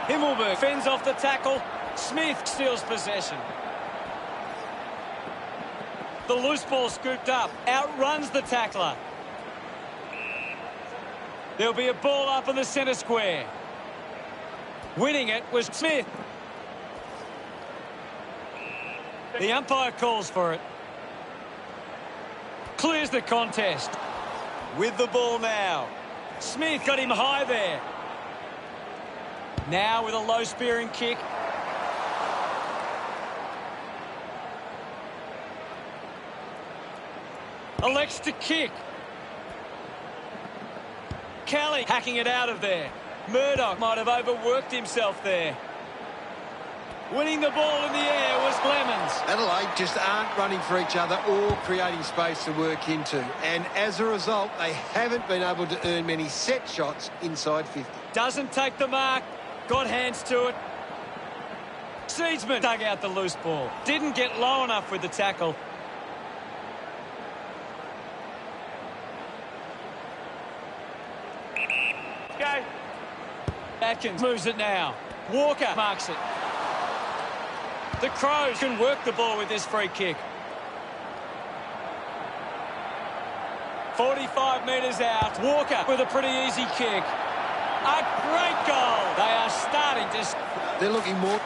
Himmelberg fends off the tackle. Smith steals possession. The loose ball scooped up. Outruns the tackler. There'll be a ball up in the centre square. Winning it was Smith. The umpire calls for it. Clears the contest. With the ball now. Smith got him high there. Now with a low spearing kick. Elects to kick. Kelly hacking it out of there. Murdoch might have overworked himself there. Winning the ball in the air was Clemens.
Adelaide just aren't running for each other or creating space to work into. And as a result, they haven't been able to earn many set shots inside 50.
Doesn't take the mark. Got hands to it. Seedsman dug out the loose ball. Didn't get low enough with the tackle. Go. Atkins moves it now. Walker marks it. The Crows can work the ball with this free kick. 45 metres out. Walker with a pretty easy kick. A great goal. They are starting to...
They're looking more...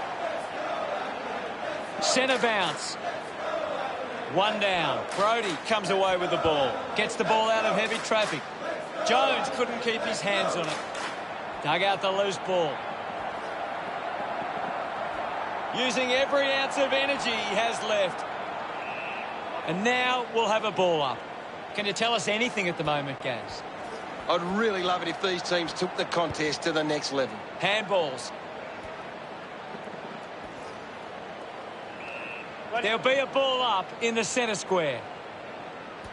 Centre bounce. One down. Brodie comes away with the ball. Gets the ball out of heavy traffic. Jones couldn't keep his hands on it. Dug out the loose ball. Using every ounce of energy he has left. And now we'll have a ball up. Can you tell us anything at the moment, Gaz?
I'd really love it if these teams took the contest to the next level.
Handballs. There'll be a ball up in the centre square.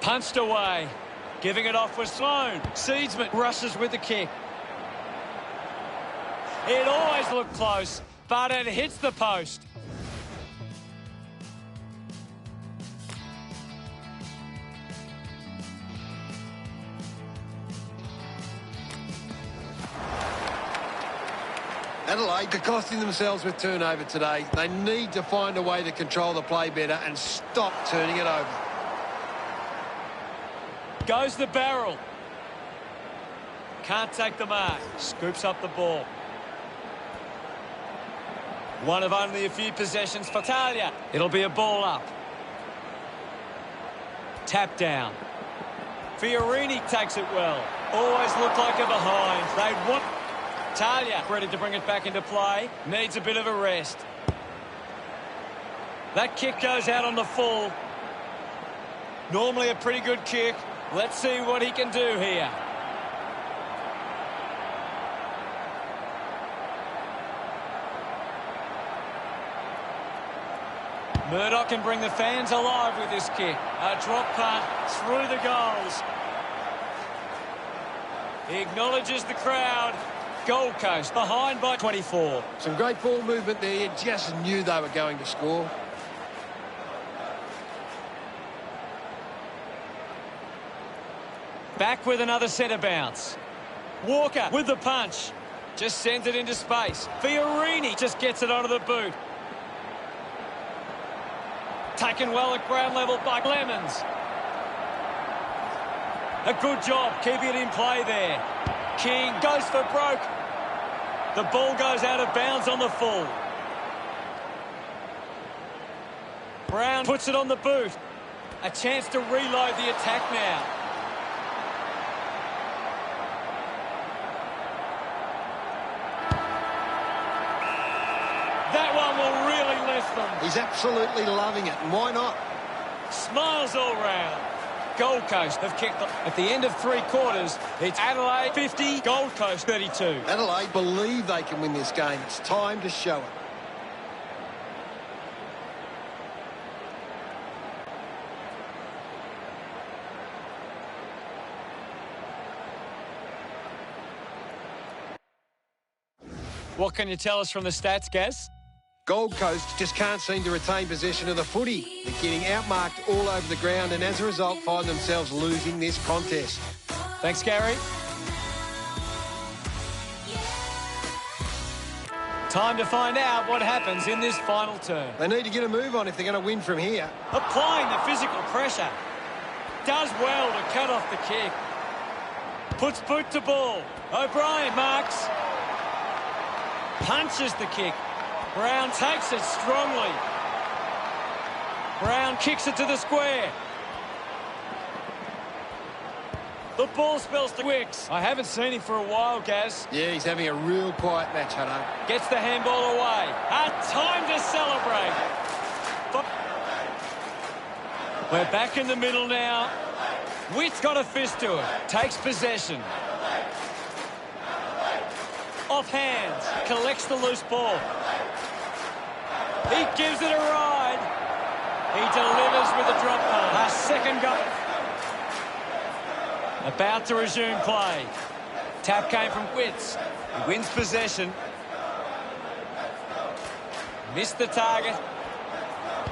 Punched away. Giving it off was Sloan. Seedsman rushes with the kick. It always looked close, but it hits the post.
Adelaide are costing themselves with turnover today. They need to find a way to control the play better and stop turning it over.
Goes the barrel. Can't take the mark. Scoops up the ball. One of only a few possessions for Talia. It'll be a ball up. Tap down. Fiorini takes it well. Always looked like a behind. They'd want... Talia ready to bring it back into play. Needs a bit of a rest. That kick goes out on the full. Normally a pretty good kick. Let's see what he can do here. Murdoch can bring the fans alive with this kick. A drop punt through the goals. He acknowledges the crowd. Gold Coast behind by 24.
Some great ball movement there. You just knew they were going to score.
Back with another centre bounce. Walker with the punch. Just sends it into space. Fiorini just gets it onto the boot. Taken well at ground level by Lemons. A good job keeping it in play there. King goes for broke. The ball goes out of bounds on the full. Brown puts it on the boot. A chance to reload the attack now. That one will really lift them.
He's absolutely loving it, and why not?
Smiles all round. Gold Coast have kicked them. At the end of 3 quarters, it's Adelaide 50, Gold Coast 32.
Adelaide believe they can win this game. It's time to show it.
What can you tell us from the stats, Gaz?
Gold Coast just can't seem to retain possession of the footy. They're getting outmarked all over the ground and as a result find themselves losing this contest.
Thanks, Gary. Time to find out what happens in this final turn.
They need to get a move on if they're going to win from here.
Applying the physical pressure. Does well to cut off the kick. Puts boot to ball. O'Brien marks. Punches the kick. Brown takes it strongly. Brown kicks it to the square. The ball spills to Wicks. I haven't seen him for a while, Gaz.
Yeah, he's having a real quiet match, Hutto.
Gets the handball away. A time to celebrate. We're back in the middle now. Witt's got a fist to it. Takes possession. Off hands. Collects the loose ball. He gives it a ride. He delivers with a drop ball. A second goal. About to resume play. Tap came from Witts. He wins possession. Missed the target.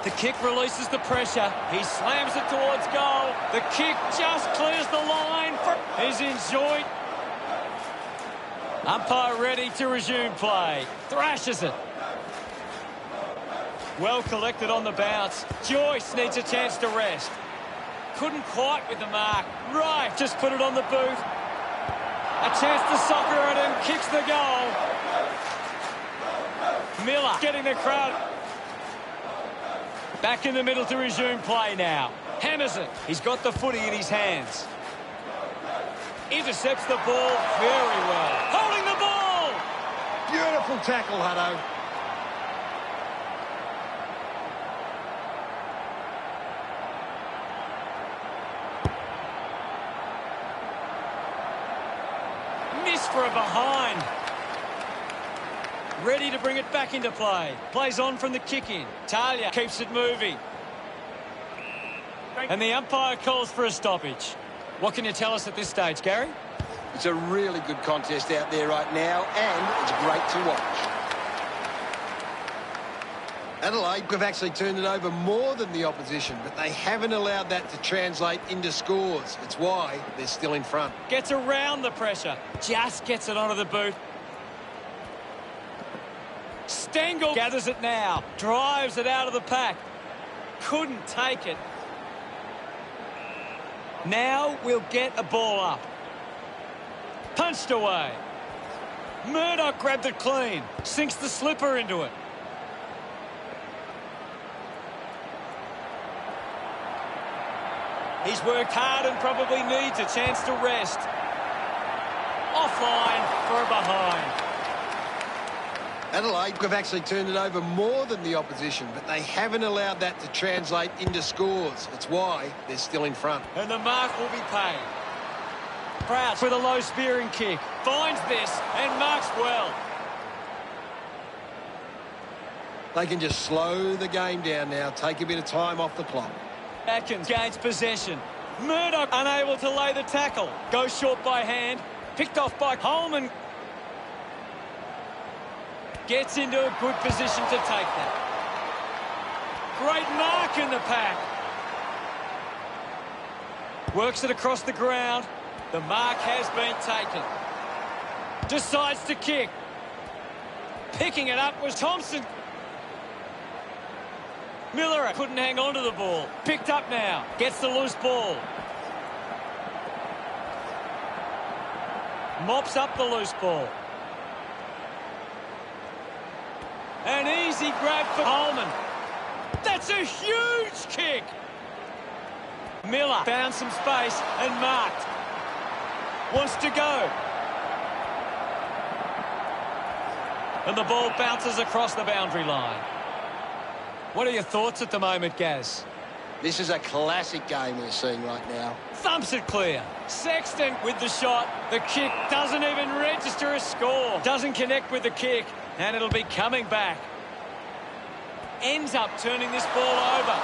The kick releases the pressure. He slams it towards goal. The kick just clears the line. He's enjoyed. Umpire ready to resume play. Thrashes it. Well collected on the bounce. Joyce needs a chance to rest. Couldn't quite with the mark. Right, just put it on the boot. A chance to soccer it and kicks the goal. Miller getting the crowd. Back in the middle to resume play now. Hammers it. He's got the footy in his hands. Intercepts the ball very well. Holding the ball!
Beautiful tackle, Hutto.
Miss for a behind. Ready to bring it back into play. Plays on from the kick-in. Talia keeps it moving. And the umpire calls for a stoppage. What can you tell us at this stage, Gary?
It's a really good contest out there right now, and it's great to watch.
Adelaide have actually turned it over more than the opposition, but they haven't allowed that to translate into scores. It's why they're still in front.
Gets around the pressure. Just gets it onto the boot. Stengel gathers it now. Drives it out of the pack. Couldn't take it. Now we'll get a ball up. Punched away. Murdoch grabbed it clean. Sinks the slipper into it. He's worked hard and probably needs a chance to rest. Offline for a behind.
Adelaide have actually turned it over more than the opposition, but they haven't allowed that to translate into scores. It's why they're still in front.
And the mark will be paid. Crouch with a low spearing kick. Finds this and marks well.
They can just slow the game down now, take a bit of time off the clock.
Atkins gains possession. Murdoch unable to lay the tackle. Goes short by hand. Picked off by Holman. Gets into a good position to take that. Great mark in the pack. Works it across the ground. The mark has been taken. Decides to kick. Picking it up was Thompson. Miller couldn't hang on to the ball. Picked up now. Gets the loose ball. Mops up the loose ball. An easy grab for Holman. That's a huge kick. Miller found some space and marked. Wants to go. And the ball bounces across the boundary line. What are your thoughts at the moment, Gaz?
This is a classic game we're seeing right now.
Thumps it clear. Sexton with the shot. The kick doesn't even register a score. Doesn't connect with the kick. And it'll be coming back. Ends up turning this ball over.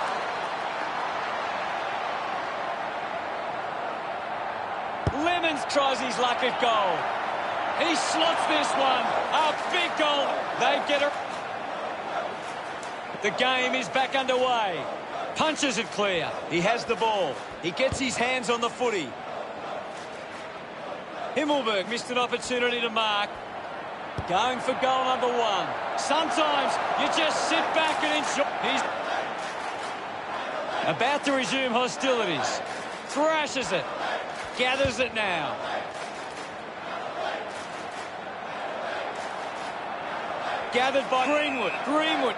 Lemons tries his luck at goal. He slots this one. A big goal. They get it. The game is back underway. Punches it clear. He has the ball. He gets his hands on the footy. Himmelberg missed an opportunity to mark. Going for goal number one. Sometimes you just sit back and enjoy. He's about to resume hostilities. Thrashes it. Gathers it now. Gathered by Greenwood. Greenwood.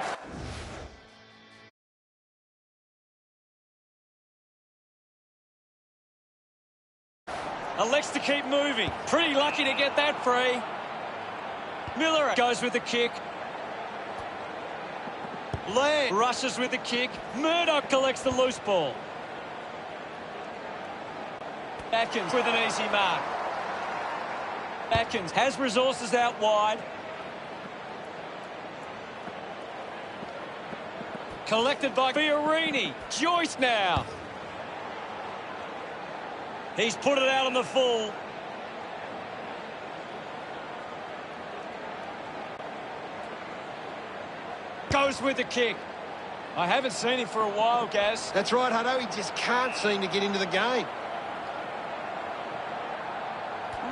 Elects to keep moving. Pretty lucky to get that free. Miller goes with the kick. Laird rushes with the kick. Murdoch collects the loose ball. Atkins with an easy mark. Atkins has resources out wide. Collected by Fiorini. Joyce now. He's put it out on the full. Goes with the kick. I haven't seen him for a while, Gaz.
That's right, Hutto. He just can't seem to get into the game.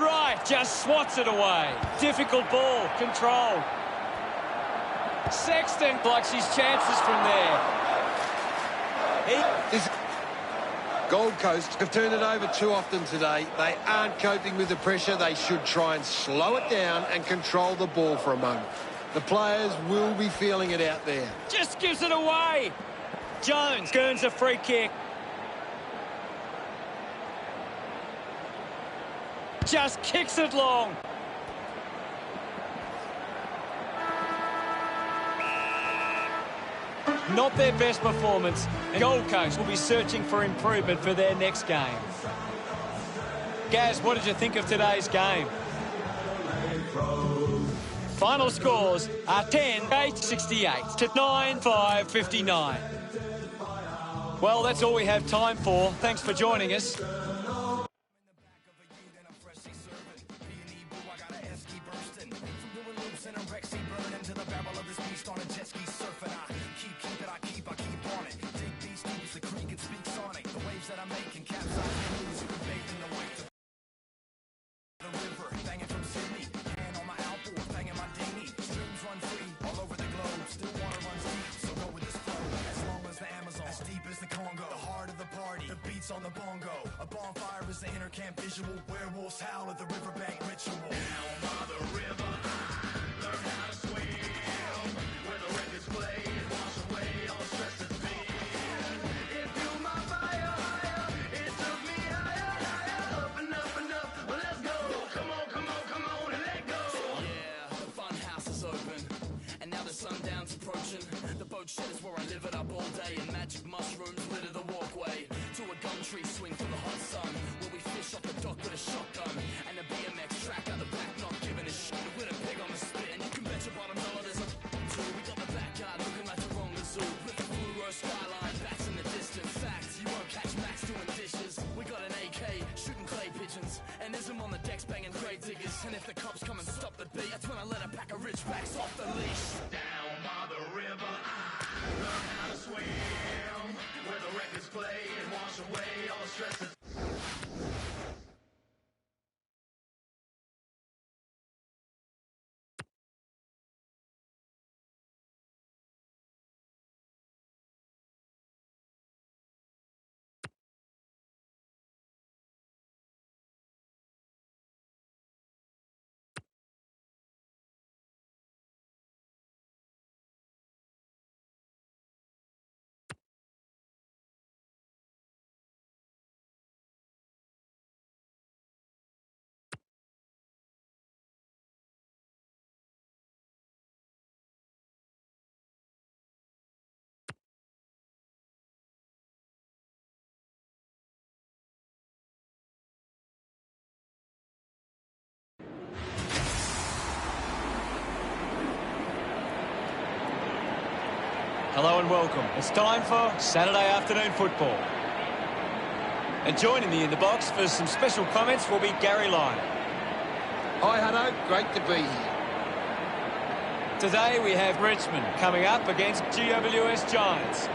Right, just swats it away. Difficult ball, control. Sexton blocks his chances from there.
Gold Coast have turned it over too often today. They aren't coping with the pressure. They should try and slow it down and control the ball for a moment. The players will be feeling it out there.
Just gives it away. Jones earns a free kick. Just kicks it long. Not their best performance. And Gold Coast will be searching for improvement for their next game. Gaz, what did you think of today's game? Final scores are 10-8-68 to 9-5-59. Well, that's all we have time for. Thanks for joining us.
On the bongo, a bonfire is the inner camp visual. Werewolves howl at the riverbank ritual. Down by the river, I learn how to swim. Where the records play and wash away all the stress that's been. It fueled my fire higher. It took me higher, up and up and up. Well, let's go. Come on, come on, come on and let go. Yeah, the fun house is open, and now the sundown's approaching. The boat shed is where I live it up all day, and magic mushrooms litter the walkway. To a gum tree swing for the hot sun, where we fish off the dock with a shotgun, and a BMX track out the back, not giving a shit. With a pig on the spit, and you can bet your bottom dollar there's a two. We got the backyard looking like the wrong zoo, with the fluoro skyline, bats in the distance. Facts, you won't catch Max doing dishes. We got an AK shooting clay pigeons, and Ism on the decks banging grave diggers. And if the cops come and stop the beat, that's when I let a pack of ridgebacks off the leash. Down by the river, I learn how to swim, where the records play and wash away all the stress.
Hello and welcome. It's time for Saturday afternoon football. And joining me in the box for some special comments will be Gary Lyon.
Hi, Hutto. Great to be here.
Today we have Richmond coming up against GWS Giants.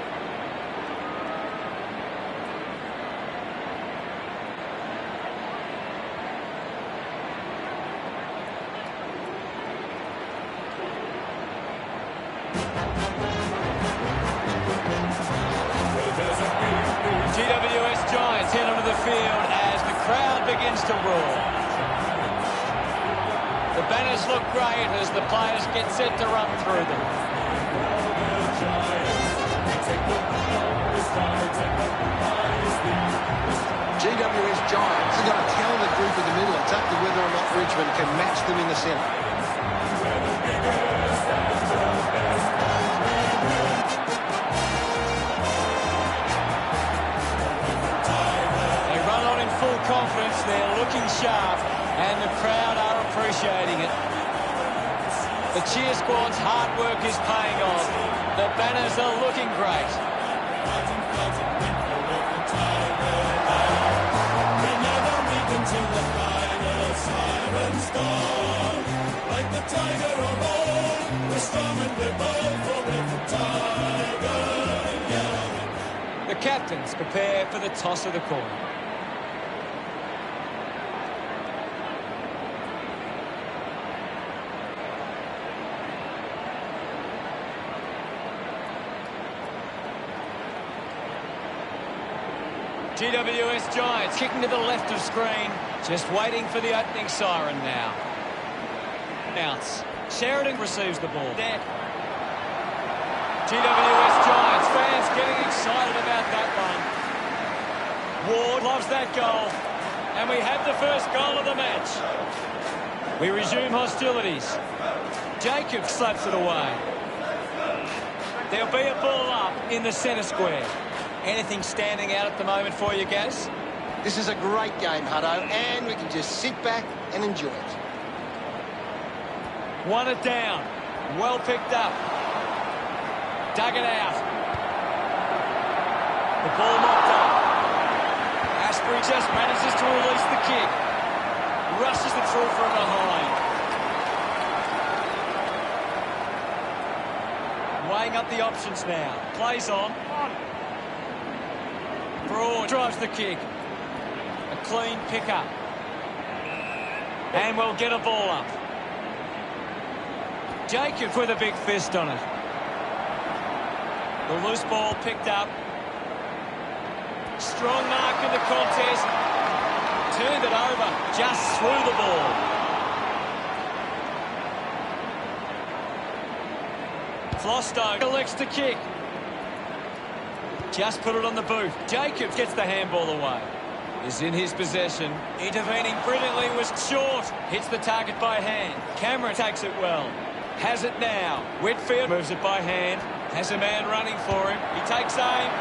GWS Giants head onto the field as the crowd begins to roar. The banners look great as the players get set to run through them.
GWS Giants are going to tell the group in the middle. It's up to whether or not Richmond can match them in the centre.
points. They're looking sharp, and the crowd are appreciating it. The cheer squad's hard work is paying off. The banners are looking great.
We never meet until the final siren's gone. Like the tiger of old, we're strong and we're bold, for we're the tiger yellow.
The captains prepare for the toss of the coin. GWS Giants kicking to the left of screen, just waiting for the opening siren now. Bounce. Sheridan receives the ball. There. GWS Giants fans getting excited about that one. Ward loves that goal. And we have the first goal of the match. We resume hostilities. Jacob slaps it away. There'll be a ball up in the centre square. Anything standing out at the moment for you, Gaz?
This is a great game, Hutto, and we can just sit back and enjoy it.
Won it down. Well picked up. Dug it out. The ball knocked up. Asprey just manages to release the kick. Rushes it through from behind. Weighing up the options now. Plays on. Broad drives the kick. A clean pick-up. And we'll get a ball up. Jacob with a big fist on it. The loose ball picked up. Strong mark in the contest. Turned it over. Just through the ball. Flosto elects to kick. Just put it on the boot. Jacobs gets the handball away. Is in his possession. Intervening brilliantly was short. Hits the target by hand. Cameron takes it well. Has it now. Whitfield moves it by hand. Has a man running for him. He takes aim.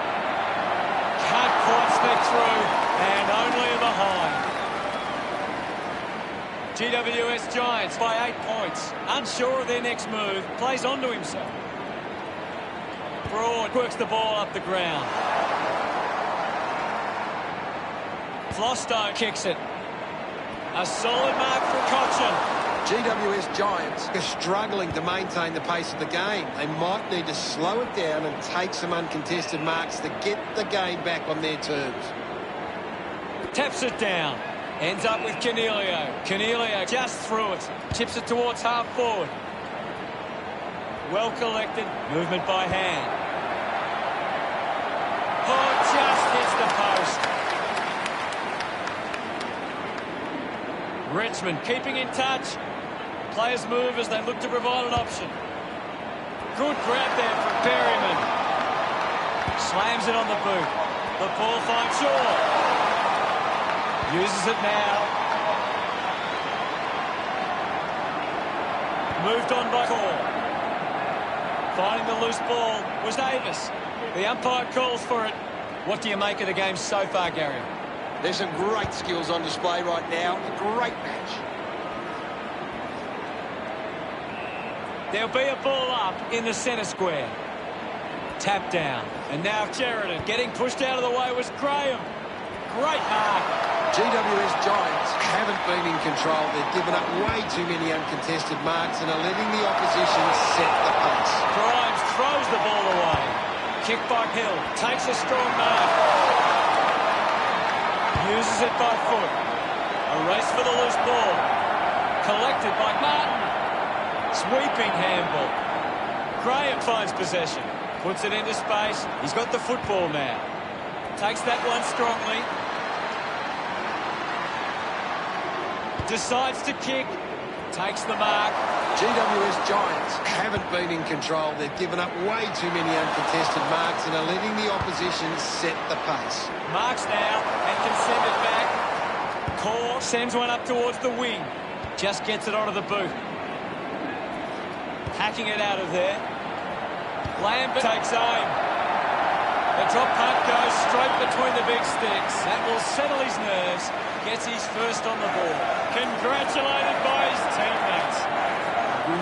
Can't quite sneak through. And only behind. GWS Giants by 8 points. Unsure of their next move. Plays onto himself. Broad works the ball up the ground. Flosto kicks it. A solid mark for Cochin.
GWS Giants are struggling to maintain the pace of the game. They might need to slow it down and take some uncontested marks to get the game back on their terms.
Taps it down. Ends up with Canelio. Canelio just through it. Chips it towards half forward. Well collected. Movement by hand. Oh, just hits the post. Richmond keeping in touch. Players move as they look to provide an option. Good grab there from Berryman. Slams it on the boot. The ball finds Shaw. Uses it now. Moved on by Core. Finding the loose ball was Davis. The umpire calls for it. What do you make of the game so far, Gary?
There's some great skills on display right now. A great match.
There'll be a ball up in the centre square. Tap down. And now Sheridan getting pushed out of the way was Graham. Great mark.
GWS Giants haven't been in control. They've given up way too many uncontested marks and are letting the opposition set the pace.
Grimes throws the ball away. Kick by Hill. Takes a strong mark. Uses it by foot. A race for the loose ball. Collected by Martin. Sweeping handball. Graham finds possession. Puts it into space. He's got the football now. Takes that one strongly. Decides to kick. Takes the mark.
GWS Giants haven't been in control. They've given up way too many uncontested marks and are letting the opposition set the pace.
Marks now and can send it back. Core sends one up towards the wing. Just gets it onto the boot. Hacking it out of there. Lambert takes aim. The drop punt goes straight between the big sticks. That will settle his nerves. Gets his first on the ball. Congratulated by his teammates.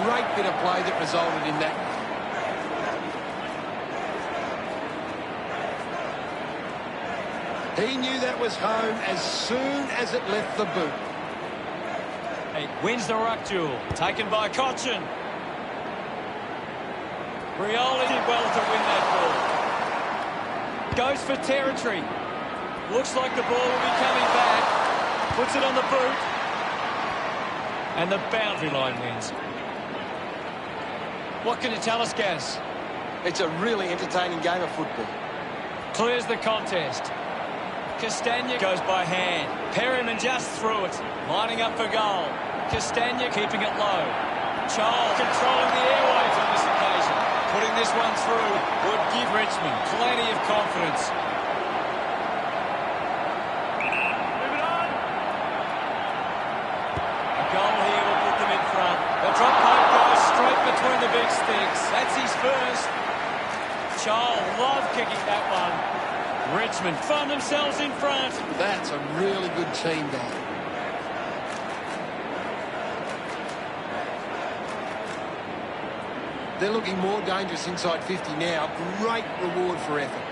Great bit of play that resulted in that. He knew that was home as soon as it left the boot.
He wins the ruck duel. Taken by Cochin. Rioli did well to win that ball. Goes for territory. Looks like the ball will be coming back. Puts it on the boot. And the boundary line wins. What can you tell us, Gaz?
It's a really entertaining game of football.
Clears the contest. Castagna goes by hand. Perryman just threw it. Lining up for goal. Castagna keeping it low. Charles controlling the airwaves on this occasion. Putting this one through would give Richmond plenty of confidence. Move it on. A goal here will put them in front. The drop punt goes straight between the big sticks. That's his first. Charles loved kicking that one. Richmond find themselves in front.
That's a really good team goal. They're looking more dangerous inside 50 now. Great reward for effort.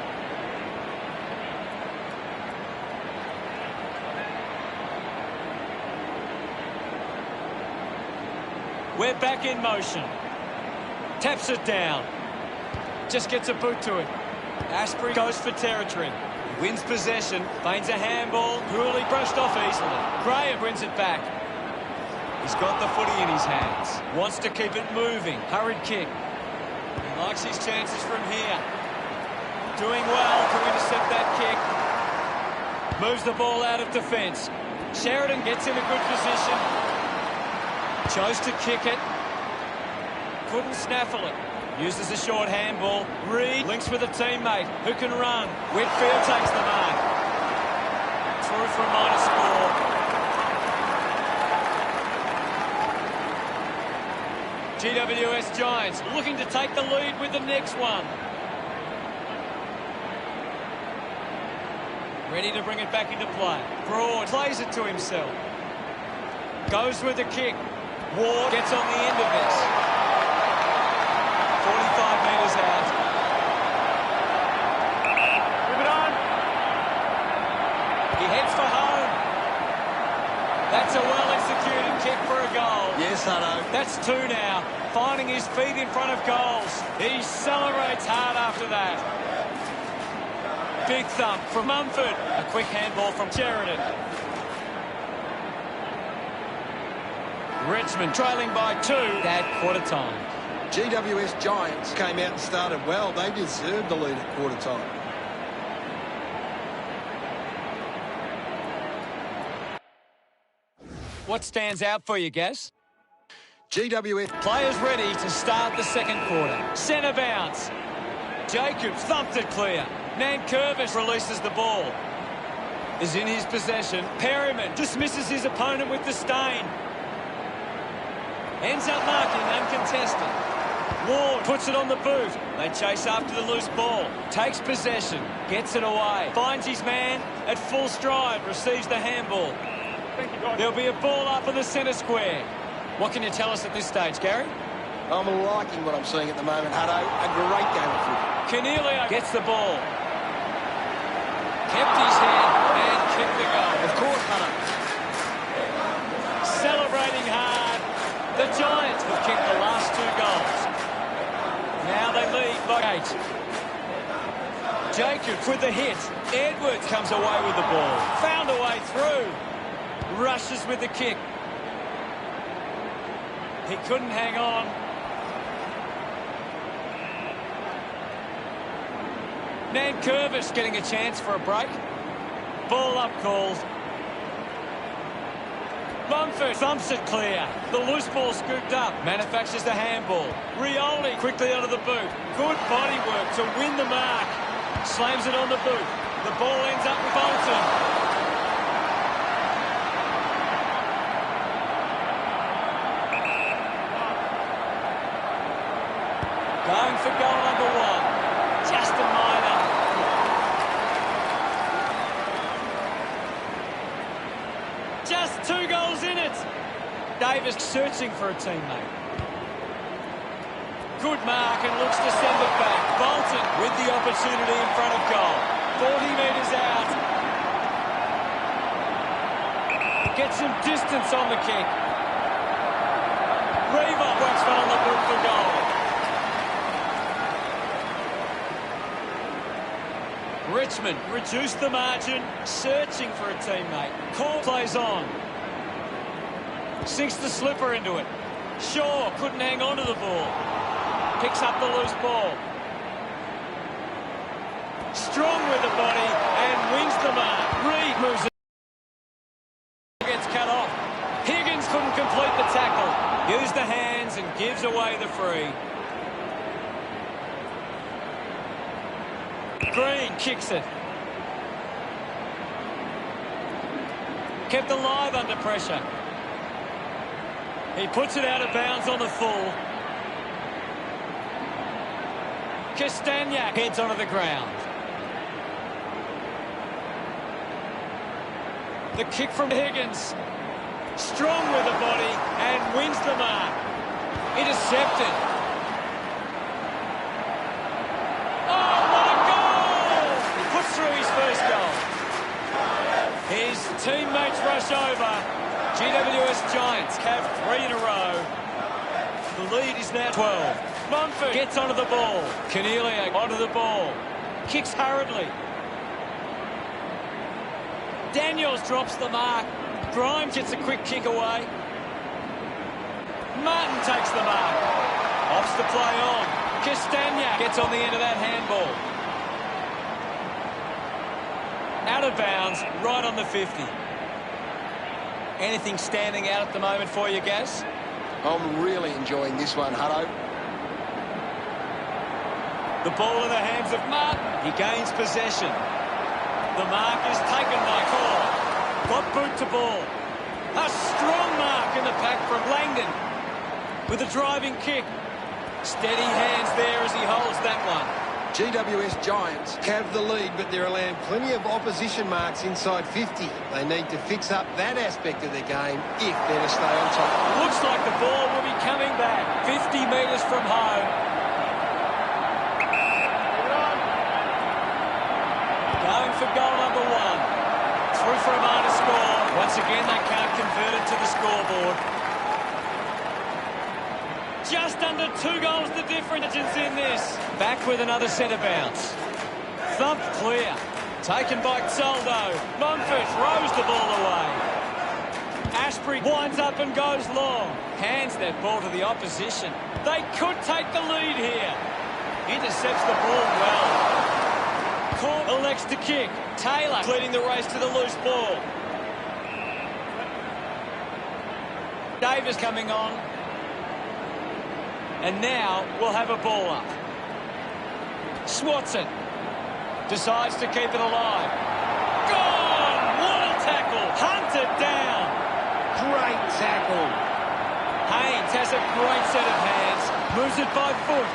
We're back in motion. Taps it down. Just gets a boot to it. Asprey goes for territory. Wins possession. Feigns a handball. Poorly brushed off easily. Graham wins it back. He's got the footy in his hands. Wants to keep it moving. Hurried kick. He likes his chances from here. Doing well to intercept that kick. Moves the ball out of defence. Sheridan gets in a good position. Chose to kick it. Couldn't snaffle it. Uses a short handball. Reed links with a teammate who can run. Whitfield takes the mark. Through for a minor score. GWS Giants looking to take the lead with the next one. Ready to bring it back into play. Broad plays it to himself. Goes with the kick. Ward gets on the end of this. 45 metres out. Move it on. He heads for home. That's a well-executed kick for a goal.
Yes, Hutto.
That's two now. Finding his feet in front of goals. He celebrates hard after that. Big thump from Mumford. A quick handball from Sheridan. Richmond trailing by 2 at quarter time.
GWS Giants came out and started well. They deserved the lead at quarter time.
What stands out for you, Gaz?
GWS
Players ready to start the second quarter. Centre bounce. Jacobs thumped it clear. Nankervis releases the ball. Is in his possession. Perryman dismisses his opponent with disdain. Ends up marking uncontested. Ward puts it on the boot. They chase after the loose ball. Takes possession. Gets it away. Finds his man at full stride. Receives the handball. There'll be a ball up in the centre square. What can you tell us at this stage, Gary?
I'm liking what I'm seeing at the moment, Hutto. A great game of football.
Cornelio gets the ball. Kept his head and kicked the goal.
Of course, Hutto.
Celebrating hard. The Giants have kicked the last 2 goals. Now they lead by 8. Jacobs with the hit. Edwards comes away with the ball. Found a way through. Rushes with the kick. He couldn't hang on. Nankervis getting a chance for a break. Ball up called. Mumford thumps it clear. The loose ball scooped up. Manufactures the handball. Rioli quickly onto the boot. Good body work to win the mark. Slams it on the boot. The ball ends up with Bolton. Going for goal number 1. Just a minor. Just 2 goals in it. Davis searching for a teammate. Good mark and looks to send it back. Bolton with the opportunity in front of goal. 40 metres out. Gets some distance on the kick. Reaver works well on the boot for goal. Richmond reduced the margin, searching for a teammate. Call plays on. Sinks the slipper into it. Shaw couldn't hang on to the ball. Picks up the loose ball. Strong with the body and wins the mark. Reed moves it. Gets cut off. Higgins couldn't complete the tackle. Used the hands and gives away the free. Green kicks it. Kept alive under pressure. He puts it out of bounds on the full. Castagnac heads onto the ground. The kick from Higgins. Strong with the body and wins the mark. Intercepted. Oh, what a goal! He puts through his first goal. His teammates rush over. GWS Giants have 3 in a row. The lead is now 12. Mumford gets onto the ball. Cornelia onto the ball. Kicks hurriedly. Daniels drops the mark. Grimes gets a quick kick away. Martin takes the mark. Opts to play on. Castagnac gets on the end of that handball. Out of bounds, right on the 50. Anything standing out at the moment for you, Gaz?
I'm really enjoying this one, Hutto.
The ball in the hands of Martin. He gains possession. The mark is taken by Cole. Got boot to ball. A strong mark in the pack from Langdon. With a driving kick. Steady hands there as he holds that one.
GWS Giants have the lead, but they're allowing plenty of opposition marks inside 50. They need to fix up that aspect of their game if they're to stay on top.
Looks like the ball will be coming back. 50 metres from home. Going for goal number 1. Through for Amar to score. Once again, they can't convert it to the scoreboard. Just under 2 goals the difference in this. Back with another centre bounce. Thumped clear. Taken by Soldo. Mumford throws the ball away. Ashbury winds up and goes long. Hands that ball to the opposition. They could take the lead here. Intercepts the ball well. Court elects to kick. Taylor leading the race to the loose ball. Davis coming on. And now we'll have a ball up. Swatson decides to keep it alive. Gone! What a tackle! Hunted down.
Great tackle.
Haynes has a great set of hands. Moves it by foot.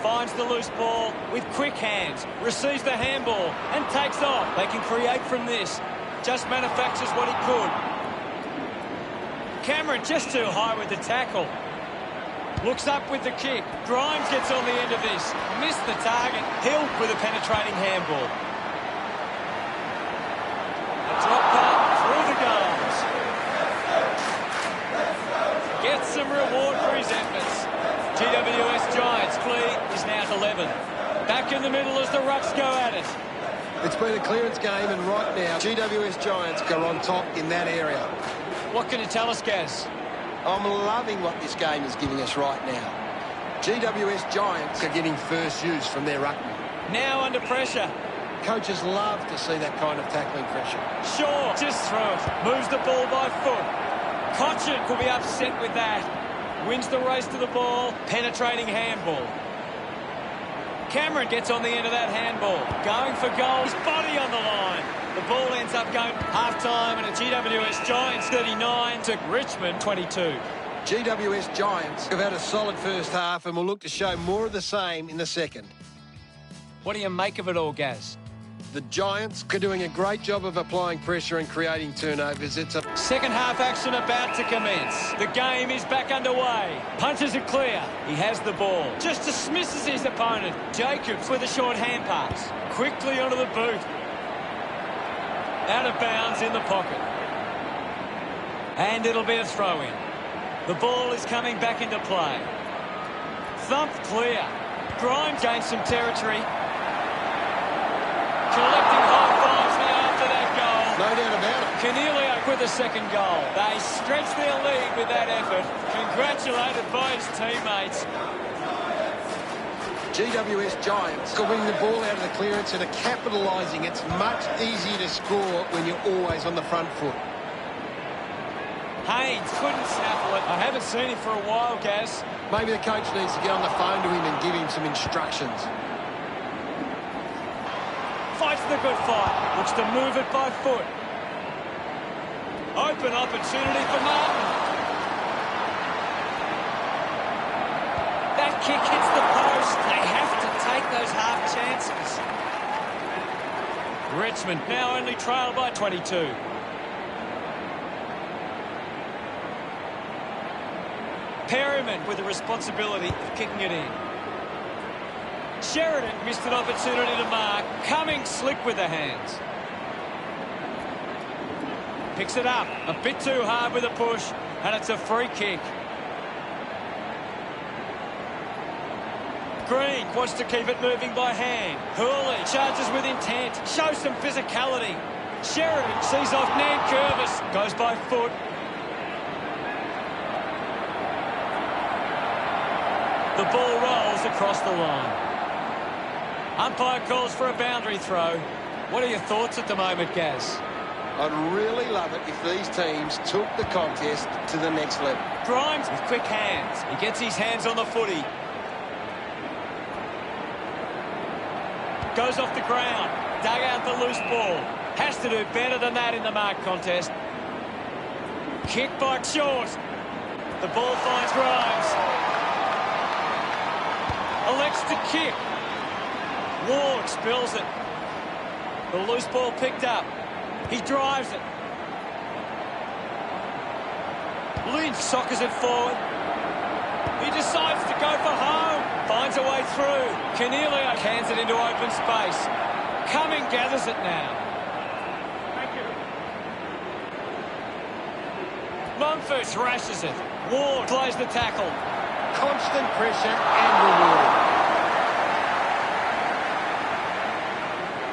Finds the loose ball with quick hands. Receives the handball and takes off. They can create from this. Just manufactures what he could. Cameron just too high with the tackle. Looks up with the kick. Grimes gets on the end of this. Missed the target. Hill with a penetrating handball. A drop punt through the goals. Gets some reward for his efforts. GWS Giants lead is now 11. Back in the middle as the Rucks go at it.
It's been a clearance game, and right now, GWS Giants go on top in that area.
What can you tell us, Gaz?
I'm loving what this game is giving us right now. GWS Giants
are getting first use from their ruckman.
Now under pressure.
Coaches love to see that kind of tackling pressure.
Shaw just through it. Moves the ball by foot. Cochin could be upset with that. Wins the race to the ball. Penetrating handball. Cameron gets on the end of that handball. Going for goal. His body on the line. The ball ends up going half-time and a GWS Giants 39 to Richmond 22.
GWS Giants have had a solid first half and will look to show more of the same in the second.
What do you make of it all, Gaz?
The Giants are doing a great job of applying pressure and creating turnovers. It's a
Second half action about to commence. The game is back underway. Punches it clear. He has the ball. Just dismisses his opponent. Jacobs with a short hand pass. Quickly onto the boot. Out of bounds in the pocket. And it'll be a throw-in. The ball is coming back into play. Thumped clear. Grimes gains some territory. Collecting high fives now after that goal.
no doubt about it.
Cornelio with the second goal. They stretch their lead with that effort. Congratulated by his teammates.
GWS Giants are winning the ball out of the clearance and are capitalising. It's much easier to score when you're always on the front foot.
Haynes couldn't snaffle it. I haven't seen him for a while, Gaz.
Maybe the coach needs to get on the phone to him and give him some instructions.
Fights the good fight. Looks to move it by foot. Open opportunity for Martin. That kick hits the post. They have to take those half chances. Richmond now only trailed by 22. Perryman with the responsibility of kicking it in. Sheridan missed an opportunity to mark. Cummings slick with the hands. Picks it up. A bit too hard with a push. And it's a free kick. Green wants to keep it moving by hand. Hurley charges with intent. Shows some physicality. Sheridan sees off Nankervis. Goes by foot. The ball rolls across the line. Umpire calls for a boundary throw. What are your thoughts at the moment, Gaz?
I'd really love it if these teams took the contest to the next level.
Grimes with quick hands. He gets his hands on the footy. Goes off the ground. Dug out the loose ball. Has to do better than that in the mark contest. Kick by Short. The ball finds Grimes. Elects to kick. Ward spills it. The loose ball picked up. He drives it. Lynch soccers it forward. He decides to go for home. Finds a way through. Cornelio cans it into open space. Cumming gathers it now. Mumford thrashes it. Ward plays the tackle.
Constant pressure and rewarding.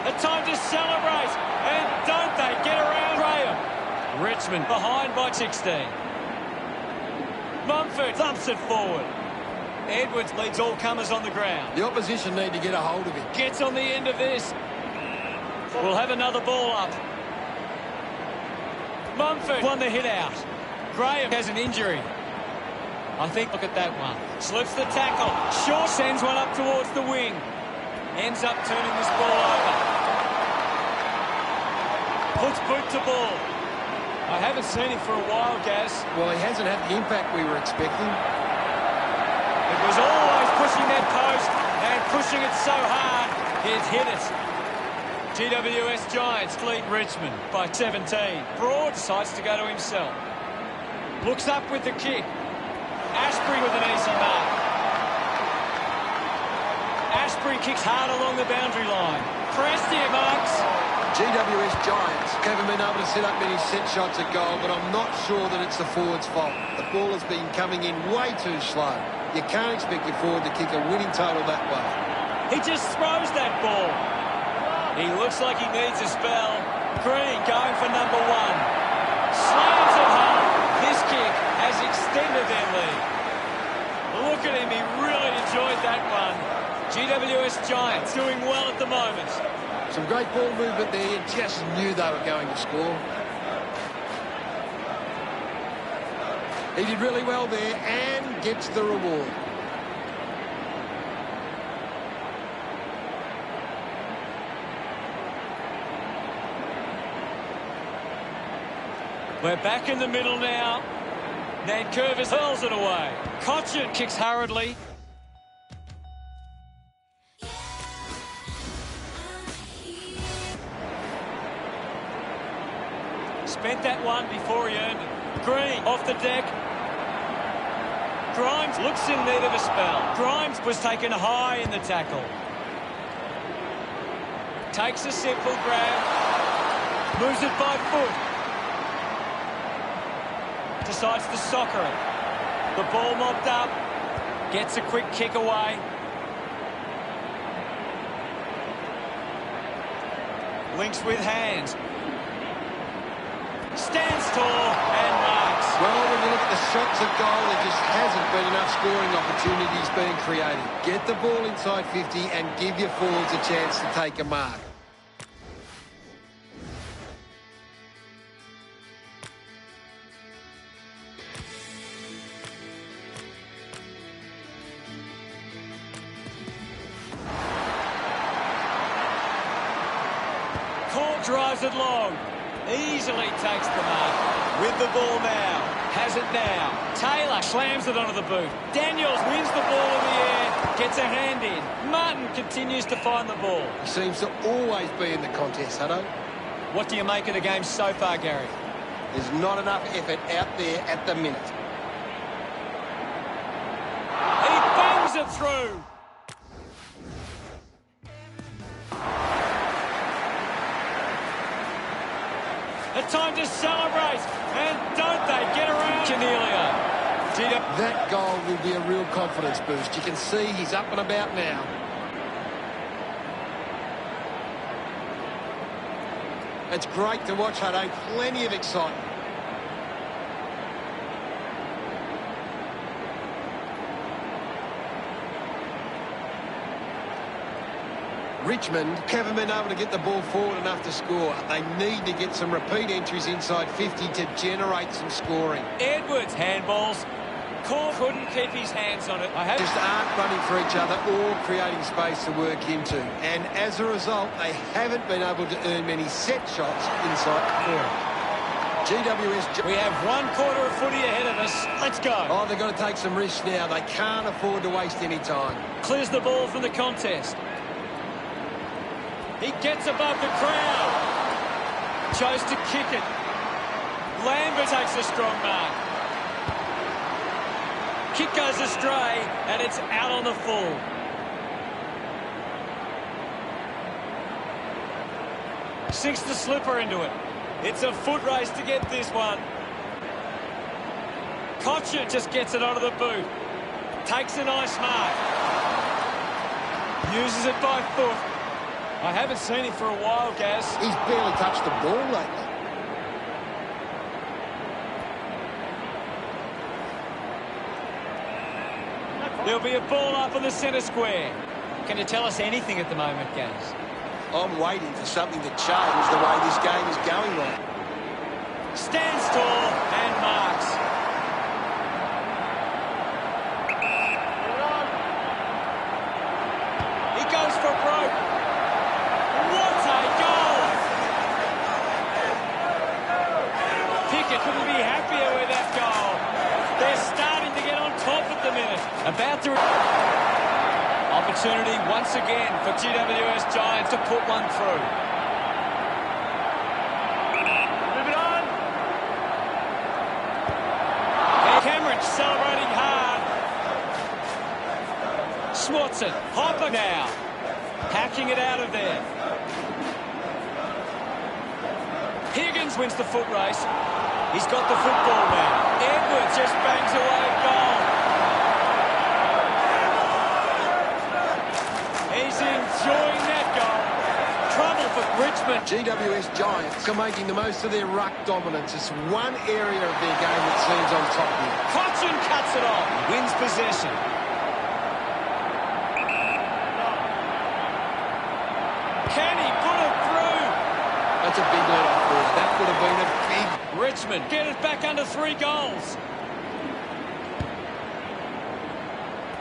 A time to celebrate. And don't they get around Graham. Richmond behind by 16. Mumford thumps it forward. Edwards leads all comers on the ground.
The opposition need to get a hold of him.
Gets on the end of this. We'll have another ball up. Mumford won the hit out. Graham has an injury. I think, look at that one. Slips the tackle. Shaw sends one up towards the wing. Ends up turning this ball over. Puts boot to ball. I haven't seen him for a while, Gaz.
Well, he hasn't had the impact we were expecting.
It was always pushing that post and pushing it so hard, he's hit it. GWS Giants lead Richmond by 17. Broad decides to go to himself. Looks up with the kick. Ashbury with an easy mark. Ashbury kicks hard along the boundary line. Prestia marks.
GWS Giants haven't been able to set up many set shots at goal, but I'm not sure that it's the forward's fault. The ball has been coming in way too slow. You can't expect your forward to kick a winning total that way.
He just throws that ball. He looks like he needs a spell. Green going for number one. Slams it home. This kick has extended their lead. Look at him, he really enjoyed that one. GWS Giants doing well at the moment.
Some great ball movement there. You just knew they were going to score. He did really well there and gets the reward.
We're back in the middle now. Nankervis hurls it away. Cochin kicks hurriedly. Spent that one before he earned it. Green off the deck. Grimes looks in need of a spell. Grimes was taken high in the tackle. Takes a simple grab. Moves it by foot. Decides to soccer it. The ball mopped up. Gets a quick kick away. Links with hands. Stands tall and marks.
Well, when you look at the shots at goal, there just hasn't been enough scoring opportunities being created. Get the ball inside 50 and give your forwards a chance to take a mark.
Court drives it long. Easily takes the mark. With the ball now. Has it now. Taylor slams it onto the boot. Daniels wins the ball in the air. Gets a hand in. Martin continues to find the ball.
He seems to always be in the contest, Hutto.
What do you make of the game so far, Gary?
There's not enough effort out there at the minute.
He bangs it through. A time to celebrate, and don't they get around Cornelio.
That goal will be a real confidence boost. You can see he's up and about now. It's great to watch, Hutto. Plenty of excitement. Richmond haven't been able to get the ball forward enough to score. They need to get some repeat entries inside 50 to generate some scoring.
Edwards handballs. Corr couldn't keep his hands on it.
Just aren't running for each other or creating space to work into. And as a result, they haven't been able to earn many set shots inside the corner. GWS...
We have 1/4 of footy ahead of us. Let's go.
Oh, they've got to take some risks now. They can't afford to waste any time.
Clears the ball from the contest. He gets above the crowd. Chose to kick it. Lambert takes a strong mark. Kick goes astray, and it's out on the full. Sinks the slipper into it. It's a foot race to get this one. Cochin just gets it onto the boot. Takes a nice mark. Uses it by foot. I haven't seen him for a while, Gaz.
He's barely touched the ball lately.
There'll be a ball up in the centre square. Can you tell us anything at the moment, Gaz?
I'm waiting for something to change the way this game is going right.
Stands tall and marks. He goes for broke. What a goal! Pickett couldn't be happier with that goal. They're starting to get on top at the minute. About to... Opportunity once again for GWS Giants to put one through. Move it on. And Cameron celebrating hard. Swatson, Hopper now. Hacking it out of there. Higgins wins the foot race. He's got the football now. Edwards just bangs away a goal. He's enjoying that goal. Trouble for Richmond.
GWS Giants are making the most of their ruck dominance. It's one area of their game that seems on top here.
Cochin cuts it off. Wins possession. Can he put it through?
That's a big let off there. That would have been a big...
Richmond get it back under 3 goals.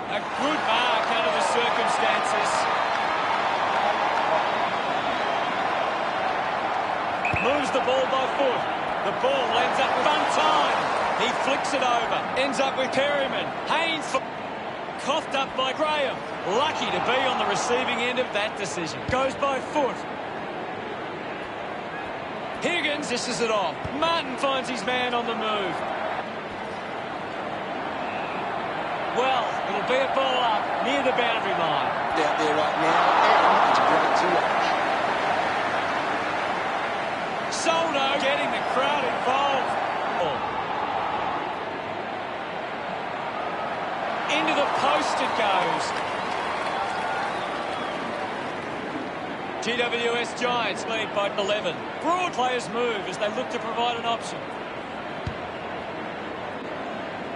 A good mark under the circumstances. Moves the ball by foot. The ball ends up with fun time. He flicks it over. Ends up with Perryman. Haynes coughed up by Graham. Lucky to be on the receiving end of that decision. Goes by foot. Higgins dishes it off. Martin finds his man on the move. Well, it'll be a ball up near the boundary line.
Out there right now, and it's great to watch.
Soldo getting the crowd involved. Into the post it goes. GWS Giants lead by 11. Broad players move as they look to provide an option.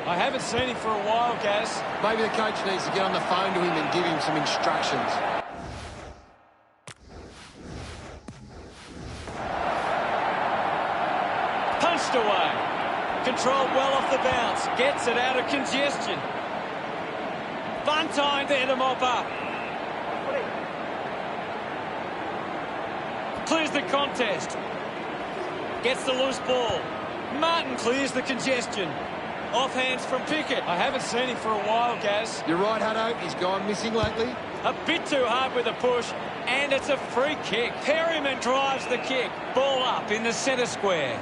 I haven't seen him for a while, Gaz.
Maybe the coach needs to get on the phone to him and give him some instructions.
Punched away. Controlled well off the bounce. Gets it out of congestion. Fun time there to mop up. Clears the contest. Gets the loose ball. Martin clears the congestion. Off hands from Pickett. I haven't seen him for a while, Gaz.
You're right, Hutto. He's gone missing lately.
A bit too hard with a push, and it's a free kick. Perryman drives the kick. Ball up in the centre square.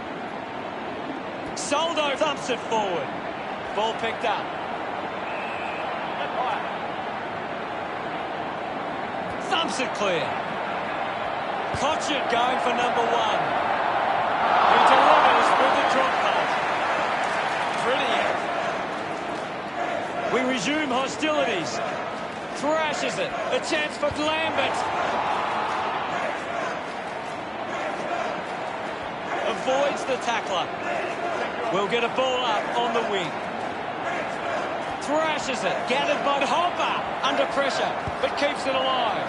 Soldo thumps it forward. Ball picked up. Thumps it clear. Cotchett going for number one. He delivers with the drop pass. Brilliant. We resume hostilities. Thrashes it. A chance for Lambert. Avoids the tackler. We'll get a ball up on the wing. Thrashes it. Gathered by Hopper. Under pressure, but keeps it alive.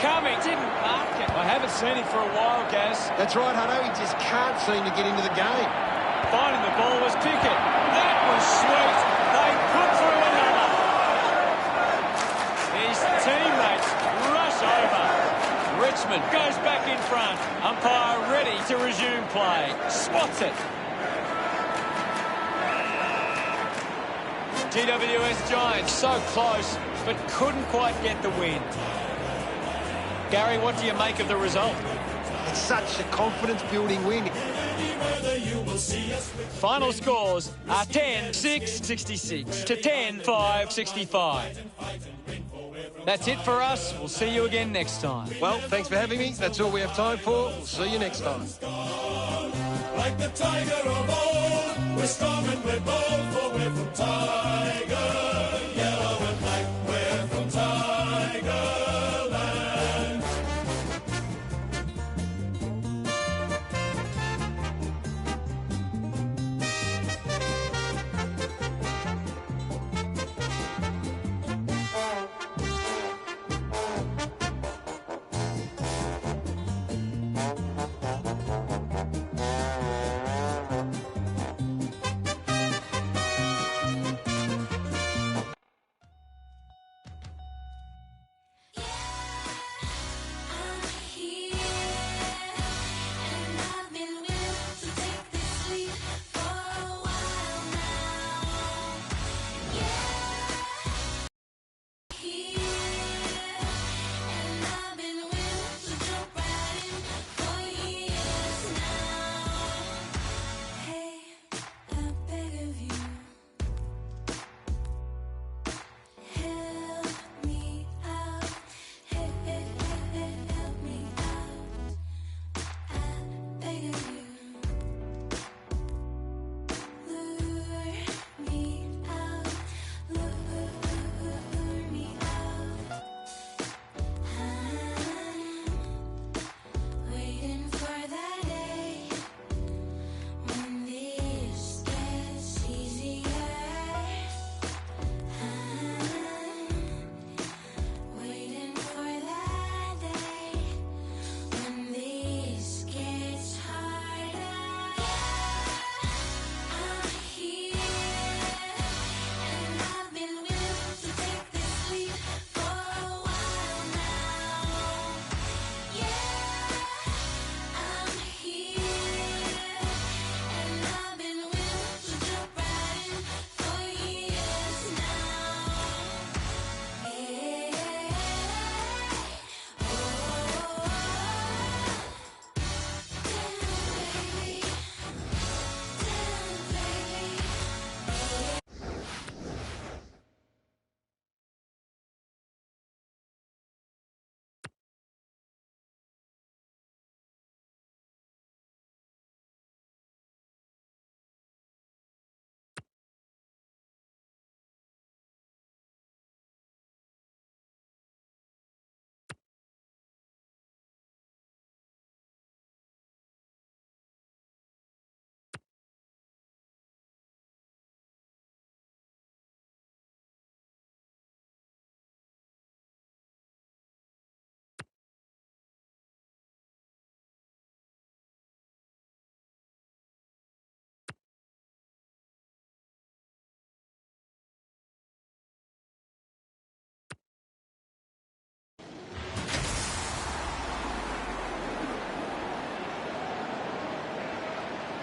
Coming. Didn't mark it. I haven't seen him for a while, Gaz.
That's right, Hutto. He just can't seem to get into the game.
Finding the ball was Pickett. That was sweet. They put through another. His teammates rush over. Richmond goes back in front. Umpire ready to resume play. Spots it. GWS Giants so close, but couldn't quite get the win. Gary, what do you make of the result?
It's such a confidence-building win.
Final scores are 10-6-66 to 10-5-65. That's it for us. We'll see you again next time.
Well, thanks for having me. That's all we have time for. We'll see you next time.
Like the tiger of old, we're strong and we're bold, for we're from Tiger, yellow and black, we're from Tigerland.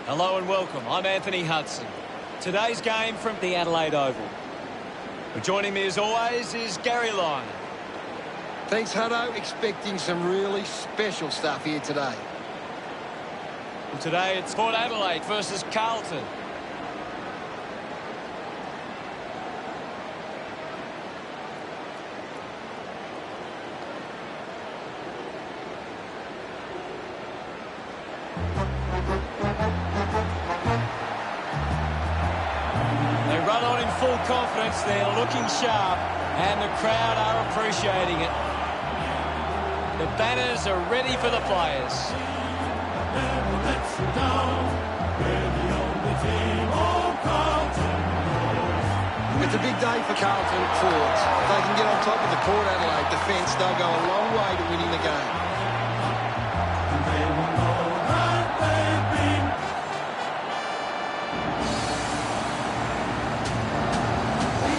Hello and welcome. I'm Anthony Hudson. Today's game from the Adelaide Oval. Joining me as always is Gary Lyon.
Thanks, Hutto. Expecting some really special stuff here today.
And today it's Port Adelaide versus Carlton. They run on in full confidence. They're looking sharp, and the crowd are appreciating it. The banners are ready for the players.
It's a big day for Carlton forwards. If they can get on top of the Port Adelaide defence, they'll go a long way to winning the game.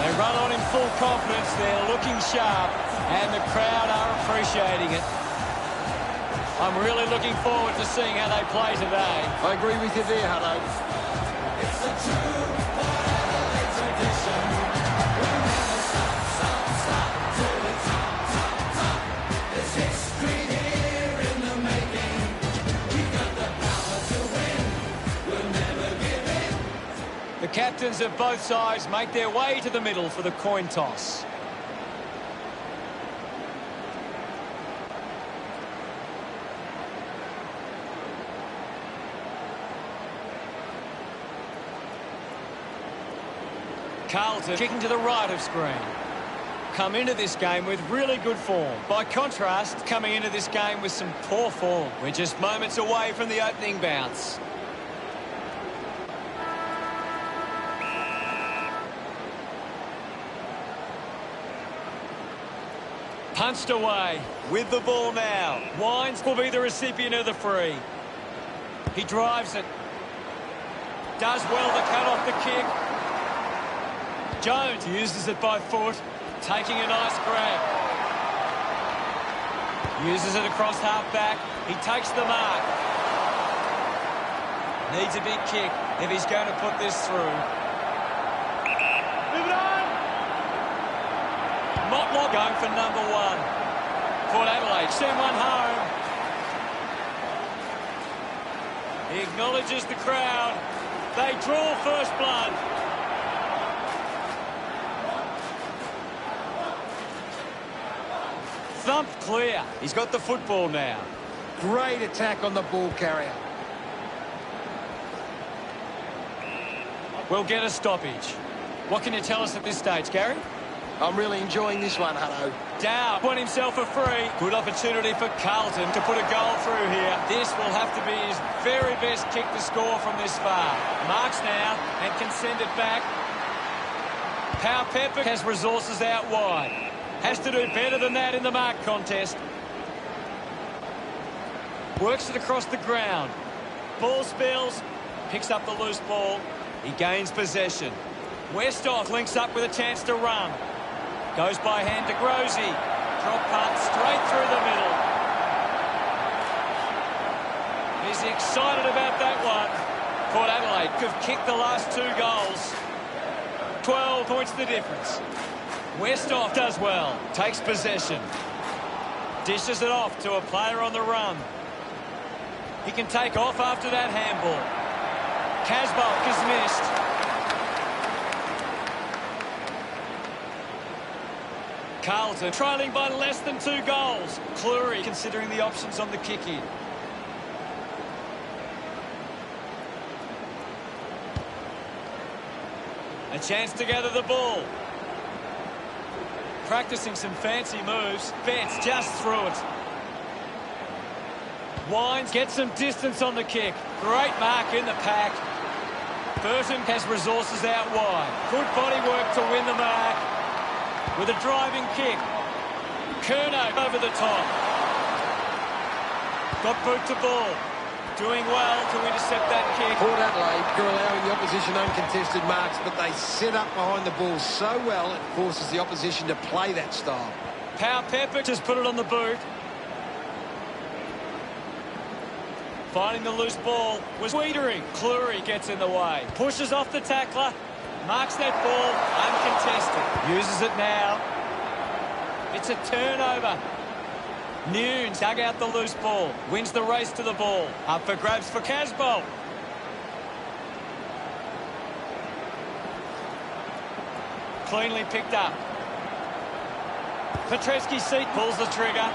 They run on in full confidence. They're looking sharp, and the crowd are appreciating it. I'm really looking forward to seeing how they play today.
I agree with you there, Hutto.
It's a true Adelaide tradition. We'll never stop till it's top. There's history here in the making. We've got the power to win. We'll never give in.
The captains of both sides make their way to the middle for the coin toss. Carlton kicking to the right of screen. Come into this game with really good form. By contrast, coming into this game with some poor form. We're just moments away from the opening bounce. Punched away with the ball now. Wines will be the recipient of the free. He drives it. Does well to cut off the kick. Jones uses it by foot, taking a nice grab. Uses it across half-back. He takes the mark. Needs a big kick if he's going to put this through. Move it on! Motlop going for number one. Port Adelaide send one home. He acknowledges the crowd. They draw first blood. Thumped clear. He's got the football now.
Great attack on the ball carrier.
We'll get a stoppage. What can you tell us at this stage, Gary?
I'm really enjoying this one, Hutto.
Down. Won himself a free. Good opportunity for Carlton to put a goal through here. This will have to be his very best kick to score from this far. Marks now and can send it back. Power Pepper has resources out wide. Has to do better than that in the mark contest. Works it across the ground. Ball spills. Picks up the loose ball. He gains possession. Westhoff links up with a chance to run. Goes by hand to Grosy. Drop punt straight through the middle. He's excited about that one. Port Adelaide have kicked the last 2 goals. 12 points the difference. Westhoff does well. Takes possession. Dishes it off to a player on the run. He can take off after that handball. Casbolt is missed. Carlton trailing by less than 2 goals. Cleary considering the options on the kick-in. A chance to gather the ball. Practicing some fancy moves. Betts just through it. Wines gets some distance on the kick. Great mark in the pack. Burton has resources out wide. Good body work to win the mark. With a driving kick. Curnow over the top. Got boot to ball. Doing well to intercept that kick.
Port Adelaide are allowing the opposition uncontested marks, but they set up behind the ball so well it forces the opposition to play that style.
Power Pepper just put it on the boot. Finding the loose ball was Wiedering. Cleary gets in the way. Pushes off the tackler. Marks that ball. Uncontested. Uses it now. It's a turnover. Nunes dug out the loose ball. Wins the race to the ball. Up for grabs for Casbolt. Cleanly picked up. Petreski's seat pulls the trigger.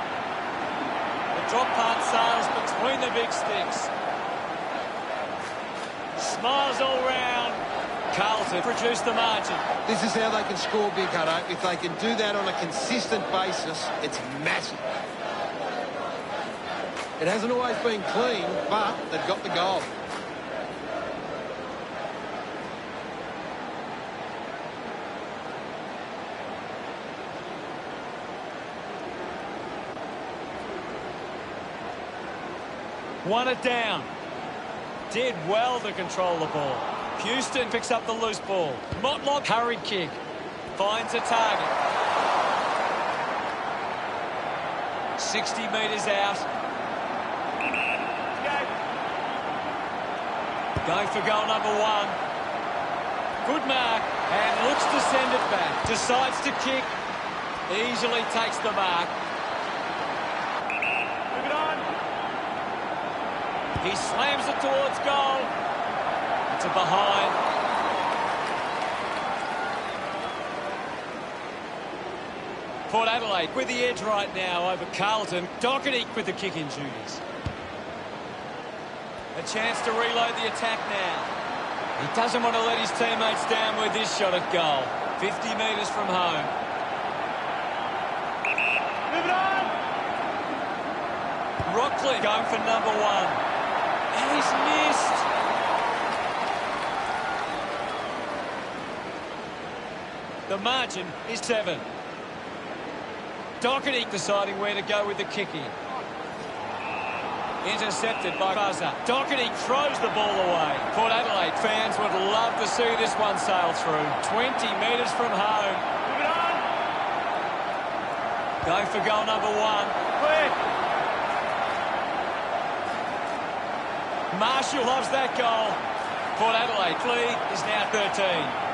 The drop part sails between the big sticks. Smiles all round. Carlton produced the margin.
This is how they can score big, Hutto. If they can do that on a consistent basis, it's massive. It hasn't always been clean, but they've got the goal.
Won it down. Did well to control the ball. Houston picks up the loose ball. Motlock hurried kick. Finds a target. 60 metres out. Going for goal number 1. Good mark. And looks to send it back. Decides to kick. Easily takes the mark. He slams it towards goal. It's a behind. Port Adelaide with the edge right now over Carlton. Doherty with the kicking duties. A chance to reload the attack now. He doesn't want to let his teammates down with this shot at goal. 50 metres from home. Move it on! Rockley going for number 1. And he's missed. The margin is 7. Doherty deciding where to go with the kicking. Intercepted by Buzzer. Doherty throws the ball away. Port Adelaide fans would love to see this one sail through. 20 metres from home. Move it on. Going for goal number 1. Quick. Marshall loves that goal. Port Adelaide lead is now 13.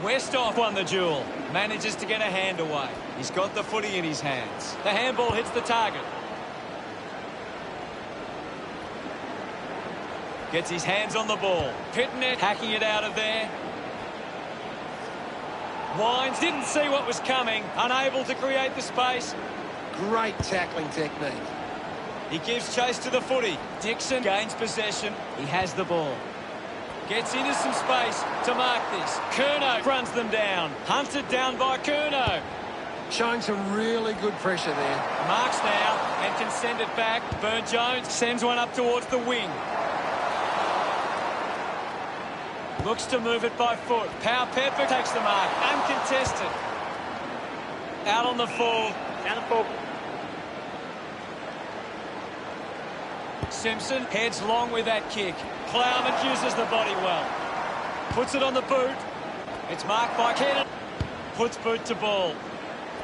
Westhoff won the duel. Manages to get a hand away. He's got the footy in his hands. The handball hits the target. Gets his hands on the ball. Pitnet hacking it out of there. Wines didn't see what was coming, unable to create the space.
Great tackling technique.
He gives chase to the footy. Dixon gains possession. He has the ball. Gets into some space to mark this. Curnow runs them down. Hunted down by Curnow.
Showing some really good pressure there.
Marks now and can send it back. Burne-Jones sends one up towards the wing. Looks to move it by foot. Powell-Pepper takes the mark. Uncontested. Out on the full. Down the full. Simpson heads long with that kick. Plowman uses the body well. Puts it on the boot. It's marked by Kennan. Puts boot to ball.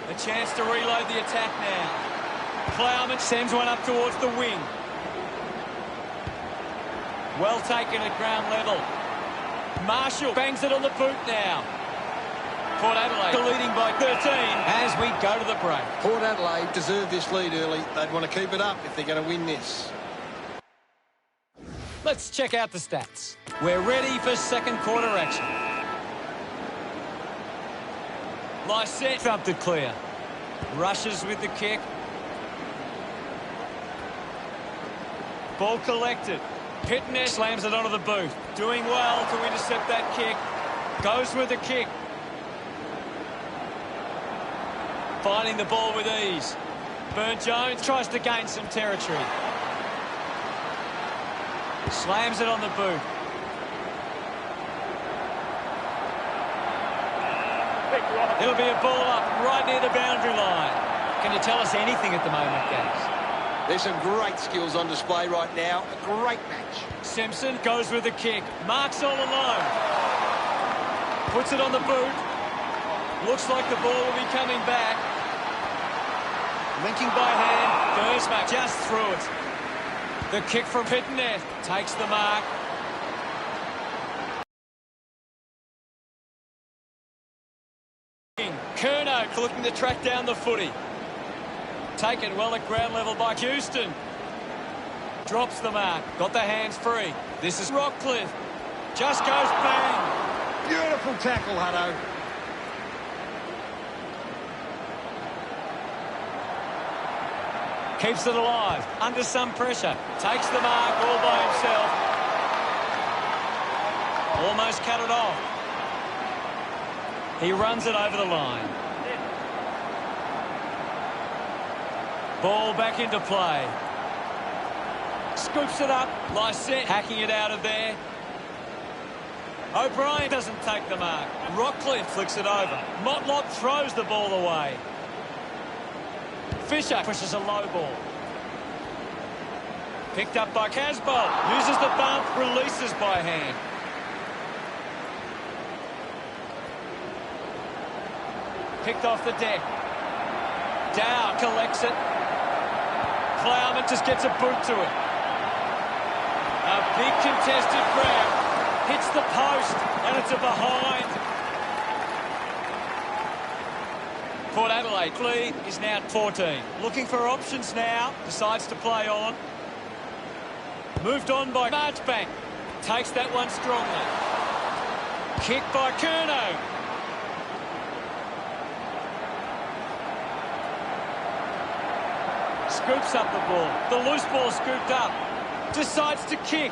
A chance to reload the attack now. Plowman sends one up towards the wing. Well taken at ground level. Marshall bangs it on the boot now. Port Adelaide leading by 13 as we go to the break.
Port Adelaide deserve this lead early. They'd want to keep it up if they're going to win this.
Let's check out the stats. We're ready for second quarter action. Lysette thumped it clear. Rushes with the kick. Ball collected. Pitnet slams it onto the boot. Doing well to intercept that kick. Goes with the kick. Finding the ball with ease. Burne-Jones tries to gain some territory. Slams it on the boot. It'll be a ball up right near the boundary line. Can you tell us anything at the moment, guys?
There's some great skills on display right now. A great match.
Simpson goes with the kick. Marks all alone. Puts it on the boot. Looks like the ball will be coming back. Linking by hand. Bursma just through it. The kick from Pitnet takes the mark. Curnow looking to track down the footy. Taken well at ground level by Houston. Drops the mark. Got the hands free. This is Rockcliffe. Just goes bang.
Beautiful tackle, Hutto.
Keeps it alive. Under some pressure. Takes the mark all by himself. Almost cut it off. He runs it over the line. Ball back into play. Scoops it up. Lysette hacking it out of there. O'Brien doesn't take the mark. Rockcliffe flicks it over. Motlop throws the ball away. Fisher pushes a low ball. Picked up by Casbolt. Uses the bump. Releases by hand. Picked off the deck. Dow collects it. Plowman just gets a boot to it. A big contested grab. Hits the post, and it's a behind. Port Adelaide lead is now 14. Looking for options now. Decides to play on. Moved on by Marchbank. Takes that one strongly. Kick by Curnow. Scoops up the ball. The loose ball scooped up. Decides to kick.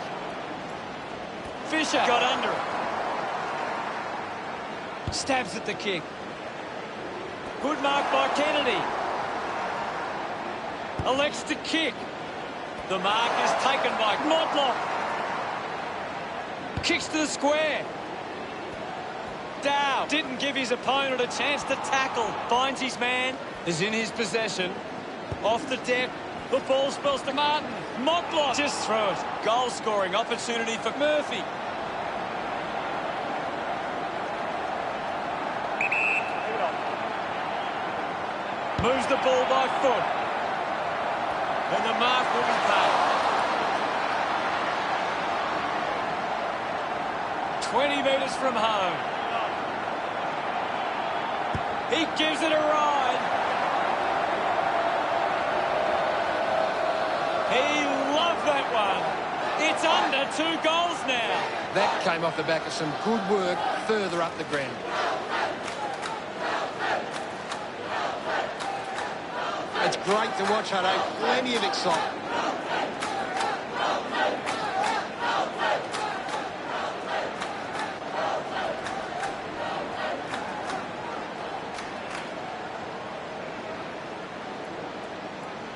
Fisher got under it. Stabs at the kick. Good mark by Kennedy. Elects to kick. The mark is taken by Motlop. Kicks to the square. Dow didn't give his opponent a chance to tackle. Finds his man. Is in his possession. Off the deck. The ball spills to Martin. Motlop just through it. Goal scoring opportunity for Murphy. Moves the ball by foot. And the mark will be paid. 20 metres from home. He gives it a ride. He loved that one. It's under 2 goals now.
That came off the back of some good work further up the ground. It's great to watch, Hutto. Plenty of excitement.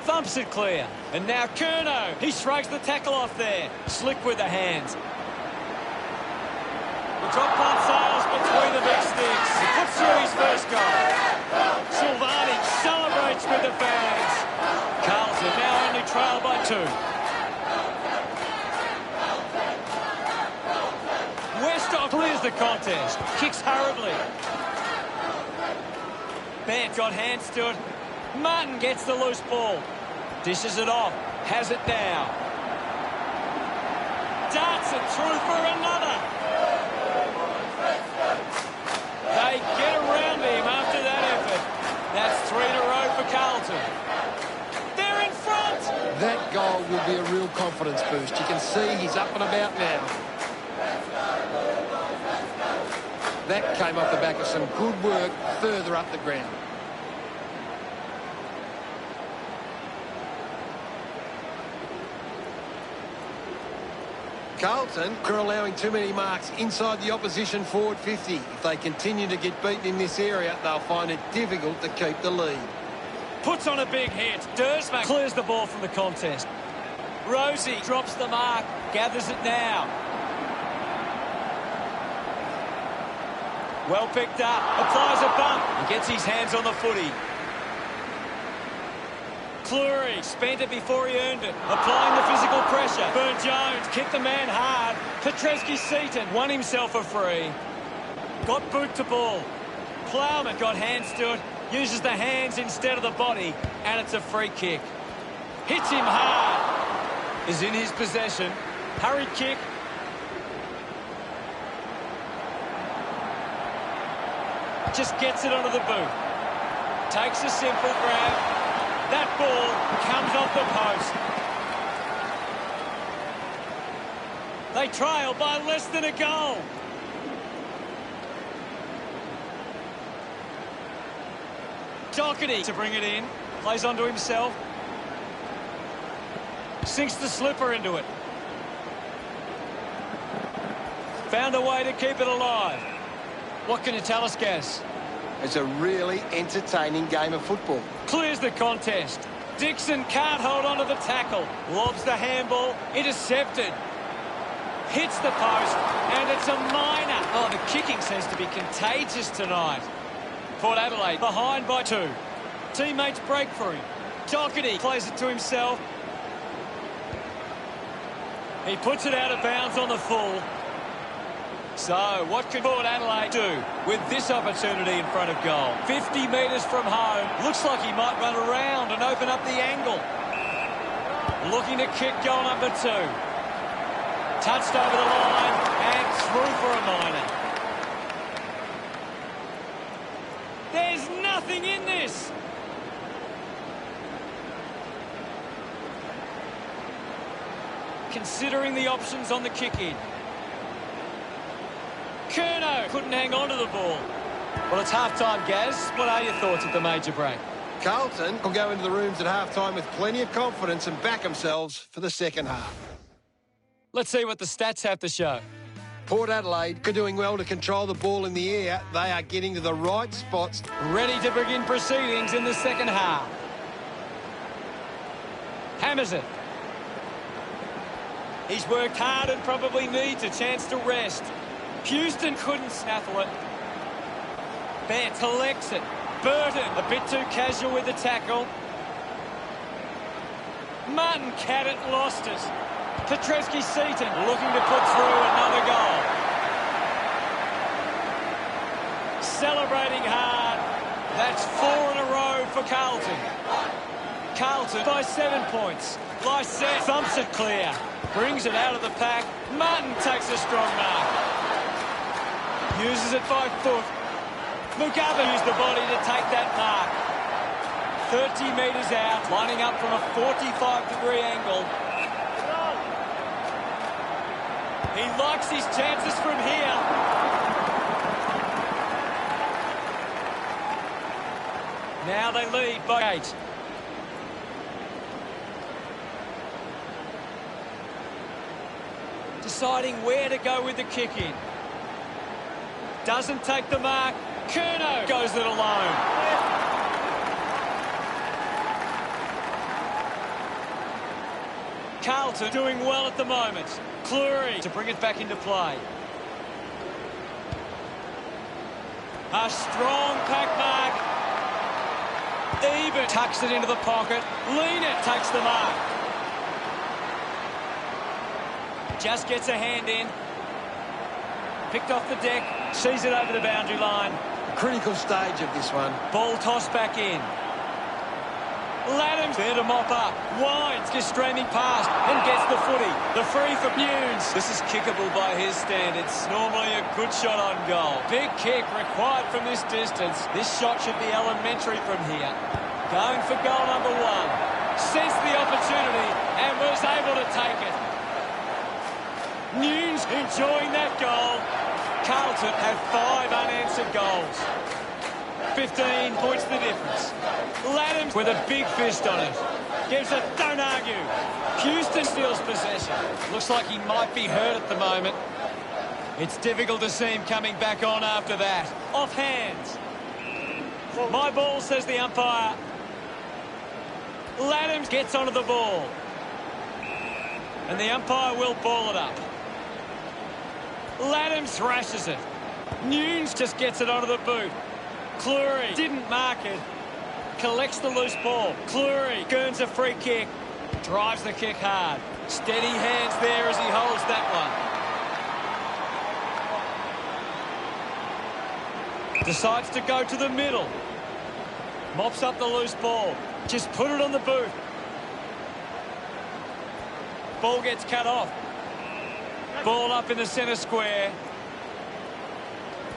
Thumps it clear. And now Curnow. He shrugs the tackle off there. Slick with the hands. The drop punt sails between the big sticks. He puts through his first goal. Silvani celebrates with the fans. Carlton now only trail by 2. Westhoff clears the contest. Kicks hurriedly. Bant got hands to it. Martin gets the loose ball. Dishes it off. Has it now. Darts it through for another. They get around him after that effort. That's 3 in a row for Carlton. They're in front.
That goal will be a real confidence boost. You can see he's up and about now. That came off the back of some good work further up the ground. Carlton are allowing too many marks inside the opposition forward 50. If they continue to get beaten in this area, they'll find it difficult to keep the lead.
Puts on a big hit. Dursma clears the ball from the contest. Rosie drops the mark. Gathers it now. Well picked up. Applies a bump. And gets his hands on the footy. Cleary spent it before he earned it. Applying the physical pressure. Burn-Jones kicked the man hard. Petreski-Seaton won himself a free. Got boot to ball. Plowman got hands to it, uses the hands instead of the body, and it's a free kick. Hits him hard. Is in his possession. Hurried kick. Just gets it onto the boot. Takes a simple grab. That ball comes off the post. They trail by less than a goal. Doherty to bring it in. Plays onto himself. Sinks the slipper into it. Found a way to keep it alive. What can you tell us, Gaz?
It's a really entertaining game of football.
Clears the contest. Dixon can't hold on to the tackle. Lobs the handball. Intercepted. Hits the post. And it's a minor. Oh, the kicking seems to be contagious tonight. Port Adelaide behind by 2. Teammates break for him. Doherty plays it to himself. He puts it out of bounds on the full. So, what can Port Adelaide do with this opportunity in front of goal? 50 metres from home. Looks like he might run around and open up the angle. Looking to kick goal number 2. Touched over the line and through for a minor. There's nothing in this. Considering the options on the kick-in. Curnow couldn't hang on to the ball. Well, it's half-time, Gaz. What are your thoughts at the major break?
Carlton will go into the rooms at half-time with plenty of confidence and back themselves for the second half.
Let's see what the stats have to show.
Port Adelaide are doing well to control the ball in the air. They are getting to the right spots.
Ready to begin proceedings in the second half. Hammers it. He's worked hard and probably needs a chance to rest. Houston couldn't snaffle it. Bear collects it. Burton a bit too casual with the tackle. Martin Caddett lost it. Petreski-Seaton looking to put through another goal. Celebrating hard. That's 4 in a row for Carlton. Carlton by 7 points. Lysette thumps it clear. Brings it out of the pack. Martin takes a strong mark. Uses it by foot. Mugabe used the body to take that mark. 30 metres out, lining up from a 45-degree angle. He likes his chances from here. Now they lead by 8. Deciding where to go with the kick-in. Doesn't take the mark. Curnow goes it alone. Carlton doing well at the moment. Cleary to bring it back into play. A strong pack mark. Eben tucks it into the pocket. Lena takes the mark. Just gets a hand in. Picked off the deck. Sees it over the boundary line.
Critical stage of this one.
Ball tossed back in. Laddams there to mop up. Wines just streaming past and gets the footy. The free for Nunes. This is kickable by his standards. Normally a good shot on goal. Big kick required from this distance. This shot should be elementary from here. Going for goal number 1. Sensed the opportunity and was able to take it. Nunes enjoying that goal. Carlton have 5 unanswered goals. 15 points the difference. Laddams with a big fist on it. Gives it, don't argue. Houston steals possession. Looks like he might be hurt at the moment. It's difficult to see him coming back on after that. Off hands. My ball, says the umpire. Laddams gets onto the ball. And the umpire will ball it up. Laddams thrashes it. Nunes just gets it onto the boot. Cleary didn't mark it. Collects the loose ball. Cleary earns a free kick. Drives the kick hard. Steady hands there as he holds that one. Decides to go to the middle. Mops up the loose ball. Just put it on the boot. Ball gets cut off. Ball up in the centre square.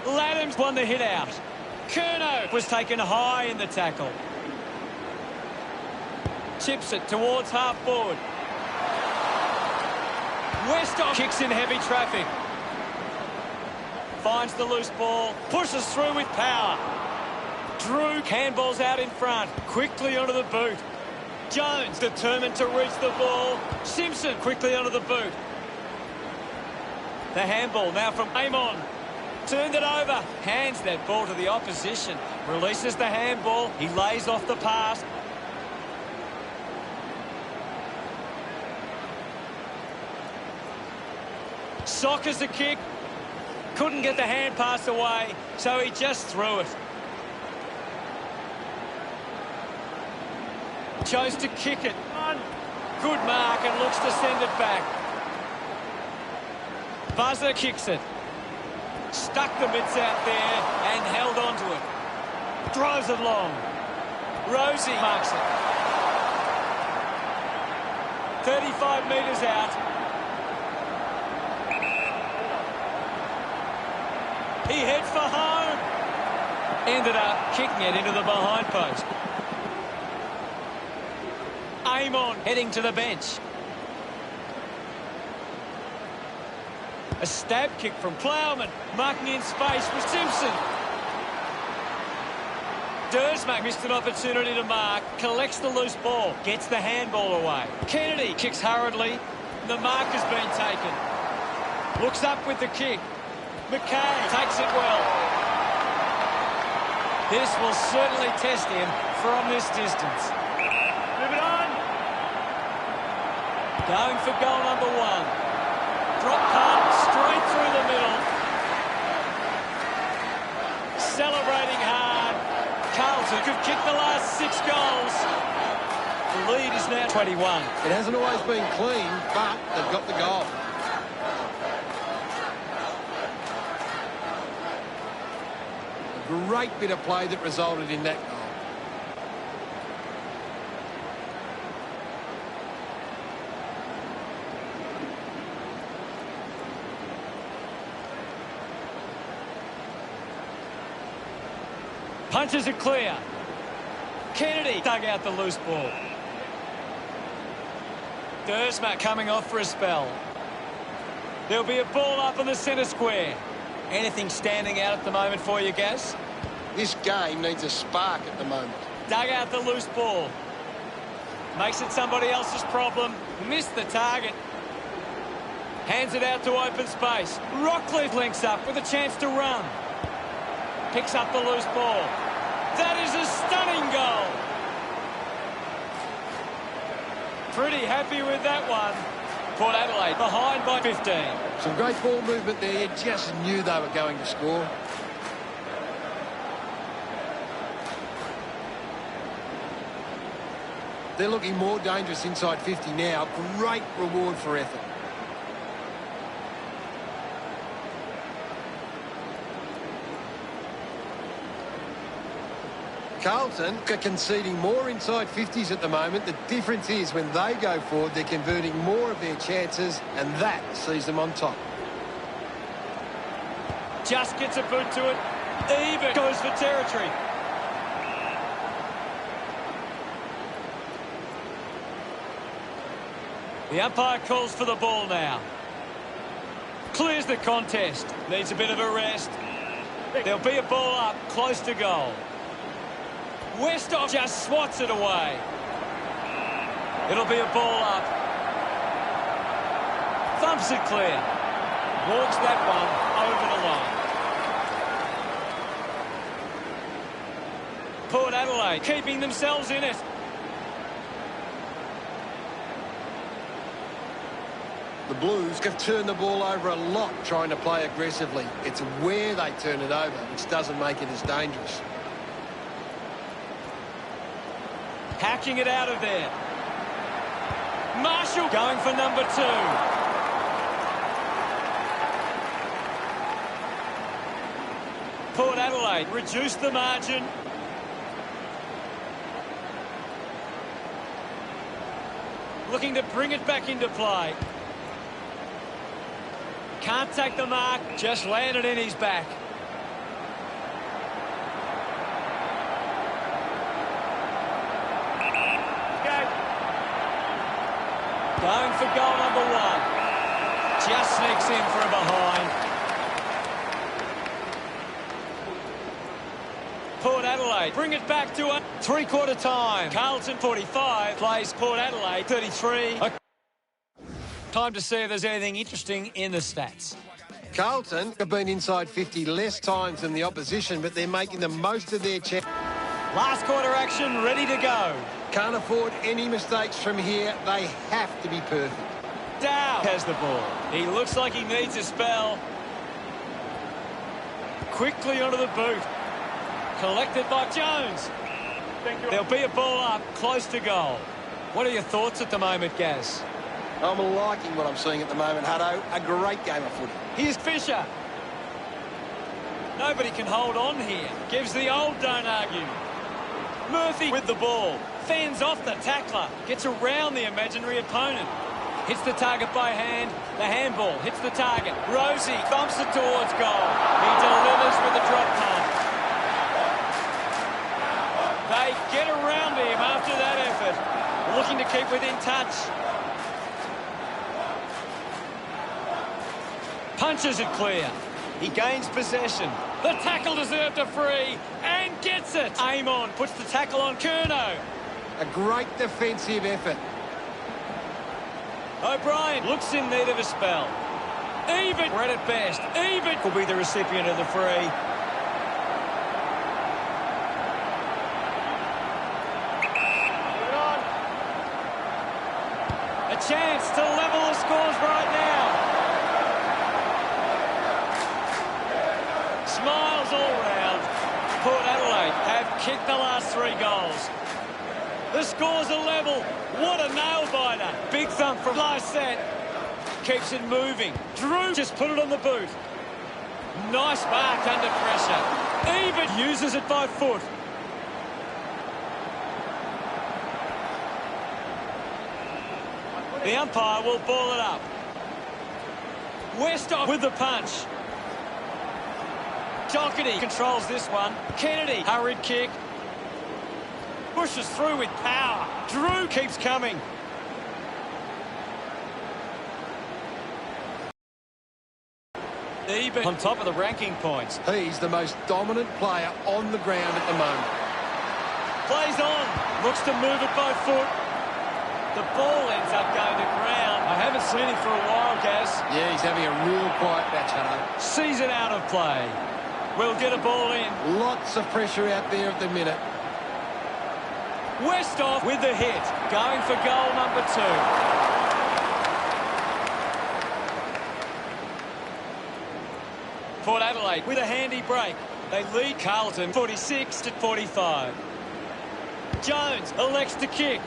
Laddam's won the hit out. Curnow was taken high in the tackle. Chips it towards half forward. Westhoff kicks in heavy traffic. Finds the loose ball. Pushes through with power. Drew handballs out in front. Quickly onto the boot. Jones determined to reach the ball. Simpson quickly onto the boot. The handball now from Amon. Turned it over. Hands that ball to the opposition. Releases the handball. He lays off the pass. Sockers a kick. Couldn't get the hand pass away, so he just threw it. Chose to kick it. Good mark and looks to send it back. Buzzer kicks it. Stuck the mitts out there and held on to it. Throws it long. Rosie marks it. 35 metres out. He heads for home. Ended up kicking it into the behind post. Amon heading to the bench. A stab kick from Plowman. Marking in space with Simpson. Dersmack missed an opportunity to mark. Collects the loose ball. Gets the handball away. Kennedy kicks hurriedly. The mark has been taken. Looks up with the kick. McKay takes it well. This will certainly test him from this distance. Move it on. Going for goal number 1. Drop punt straight through the middle. Celebrating hard. Carlton could kick the last 6 goals. The lead is now 21.
It hasn't always been clean, but they've got the goal. A great bit of play that resulted in that goal.
Punches it clear. Kennedy dug out the loose ball. Dersmack coming off for a spell. There'll be a ball up in the centre square. Anything standing out at the moment for you, Gaz?
This game needs a spark at the moment.
Dug out the loose ball. Makes it somebody else's problem. Missed the target. Hands it out to open space. Rockcliffe links up with a chance to run. Picks up the loose ball. That is a stunning goal. Pretty happy with that one. Port Adelaide behind by 15.
Some great ball movement there. You just knew they were going to score. They're looking more dangerous inside 50 now. Great reward for effort. Carlton are conceding more inside 50s at the moment. The difference is when they go forward, they're converting more of their chances, and that sees them on top.
Just gets a boot to it. Even goes for territory. The umpire calls for the ball now. Clears the contest. Needs a bit of a rest. There'll be a ball up, close to goal. Westhoff just swats it away. It'll be a ball up. Thumps it clear. Walks that one over the line. Port Adelaide keeping themselves in it.
The Blues have turned the ball over a lot trying to play aggressively. It's where they turn it over which doesn't make it as dangerous.
Hacking it out of there. Marshall going for number 2. Port Adelaide reduced the margin. Looking to bring it back into play. Can't take the mark, just landed in his back. Going for goal number 1. Just sneaks in for a behind. Port Adelaide bring it back to a three-quarter time. Carlton 45 plays Port Adelaide 33. Time to see if there's anything interesting in the stats.
Carlton have been inside 50 less times than the opposition, but they're making the most of their chance.
Last quarter action ready to go.
Can't afford any mistakes from here. They have to be perfect.
Dow has the ball. He looks like he needs a spell. Quickly onto the boot. Collected by Jones. There'll be a ball up close to goal. What are your thoughts at the moment, Gaz?
I'm liking what I'm seeing at the moment, Hutto. A great game of footy.
Here's Fisher. Nobody can hold on here. Gives the old don't argue. Murphy with the ball. Fends off the tackler. Gets around the imaginary opponent. Hits the target by hand. The handball hits the target. Rosie bumps it towards goal. He delivers with a drop punt. They get around him after that effort. Looking to keep within touch. Punches it clear. He gains possession. The tackle deserved a free and gets it. Amon puts the tackle on Curnow.
A great defensive effort.
O'Brien looks in need of a spell. Even read at best. Even will be the recipient of the free. A chance to level the scores right now. Smiles all round. Port Adelaide have kicked the last 3 goals. The scores are level. What a nail-biter. Big thump from Lysette. Keeps it moving. Drew just put it on the boot. Nice mark under pressure. Even uses it by foot. The umpire will ball it up. Westhoff with the punch. Doherty controls this one. Kennedy, hurried kick. Pushes through with power. Drew keeps coming. Eben on top of the ranking points.
He's the most dominant player on the ground at the moment.
Plays on. Looks to move it by foot. The ball ends up going to ground. I haven't seen him for a while, Gaz.
Yeah, he's having a real quiet match, Hutto.
Sees it out of play. We'll get a ball in. Lots
of pressure out there at the minute.
Westhoff with the hit. Going for goal number 2. Port Adelaide with a handy break. They lead Carlton 46-45. Jones elects to kick.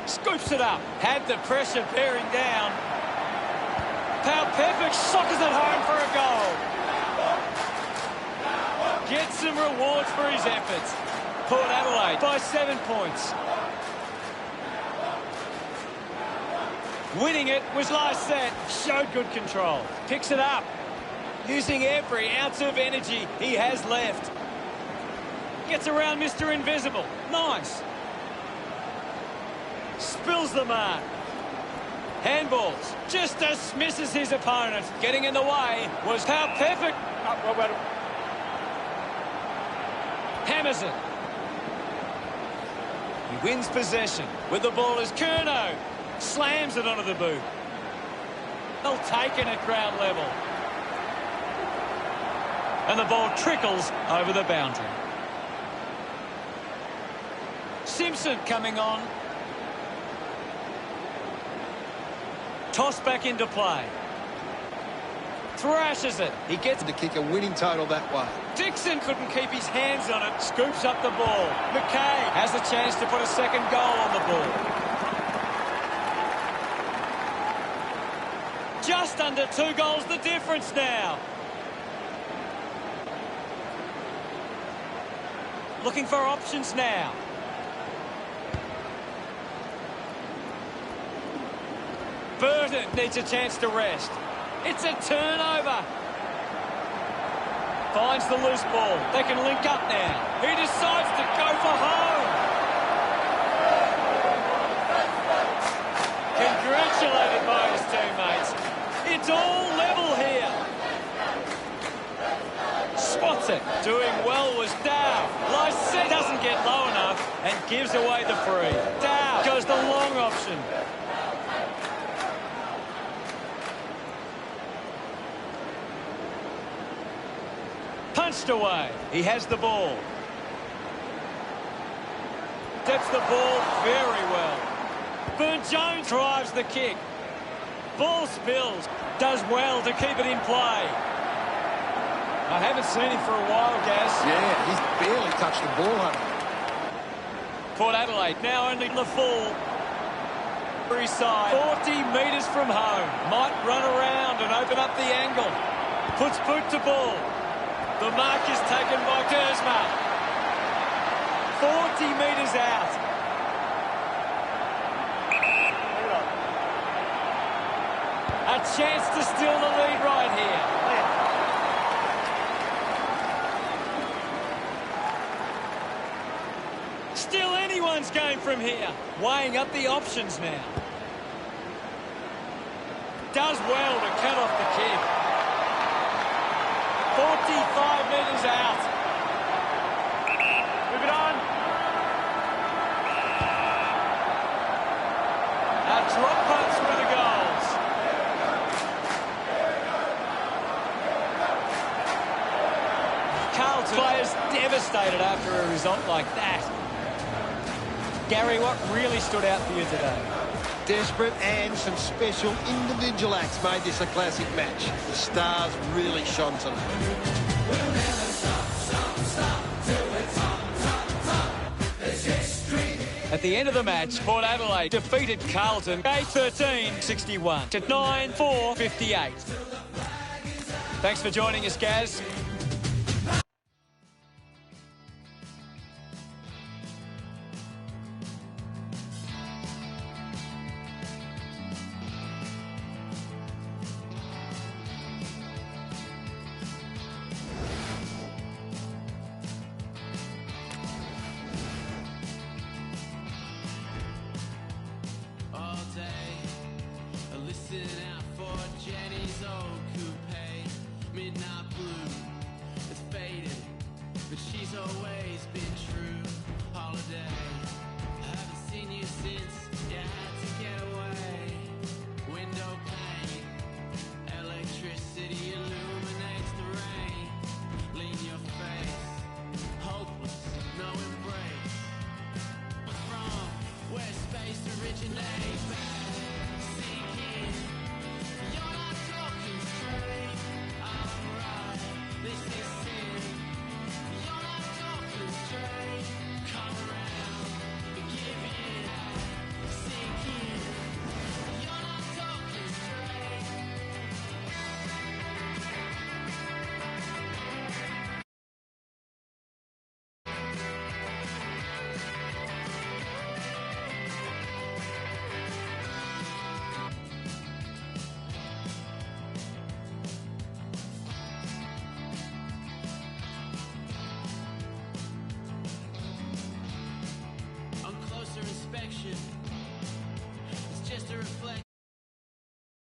Scoops it up. Had the pressure bearing down. Powell-Pepper sockers it home for a goal. Gets some rewards for his efforts. Port Adelaide by 7 points. Winning it was Lysette. Showed good control. Picks it up. Using every ounce of energy he has left. Gets around Mr. Invisible. Nice. Spills the mark. Handballs. Just dismisses his opponent. Getting in the way was Powell-Pepper. Hammers it. He wins possession. With the ball is Curnow. Slams it onto the boot. They'll take it at ground level. And the ball trickles over the boundary. Simpson coming on. Toss back into play. Thrashes it. He gets
to kick a winning total that way.
Dixon couldn't keep his hands on it. Scoops up the ball. McKay has a chance to put a second goal on the board. Just under 2 goals the difference now. Looking for options now. Burton needs a chance to rest. It's a turnover. Finds the loose ball. They can link up now. He decides to go for home. Congratulated by his teammates. It's all level here. Spots it. Doing well was Dow. Lycett doesn't get low enough and gives away the free. Dow goes the long option. Punched away. He has the ball. Steps the ball very well. Burn-Jones drives the kick. Ball spills. Does well to keep it in play. I haven't seen him for a while, Gaz.
Yeah, he's barely touched the ball, Hunter.
Port Adelaide now only the full. Free side. 40 metres from home. Might run around and open up the angle. Puts boot to ball. The mark is taken by Gersma. 40 metres out. A chance to steal the lead right here. Still anyone's game from here. Weighing up the options now. Does well to cut off the kick. 45 metres out. Move it on. A drop punch for the goals. Carlton players devastated after a result like that. Gary, what really stood out for you today?
Desperate and some special individual acts made this a classic match. The stars really shone tonight.
At the end of the match, Port Adelaide defeated Carlton 8-13-61 to 9-4-58. Thanks for joining us, Gaz.
Listen out for Jenny's old coupe, midnight blue. It's faded, but she's always been true. Holiday, I haven't seen you since you had to get away. Window pane, electricity illuminates the rain. Lean your face, hopeless, no embrace. What's wrong? Where space originates? Inspection, it's just a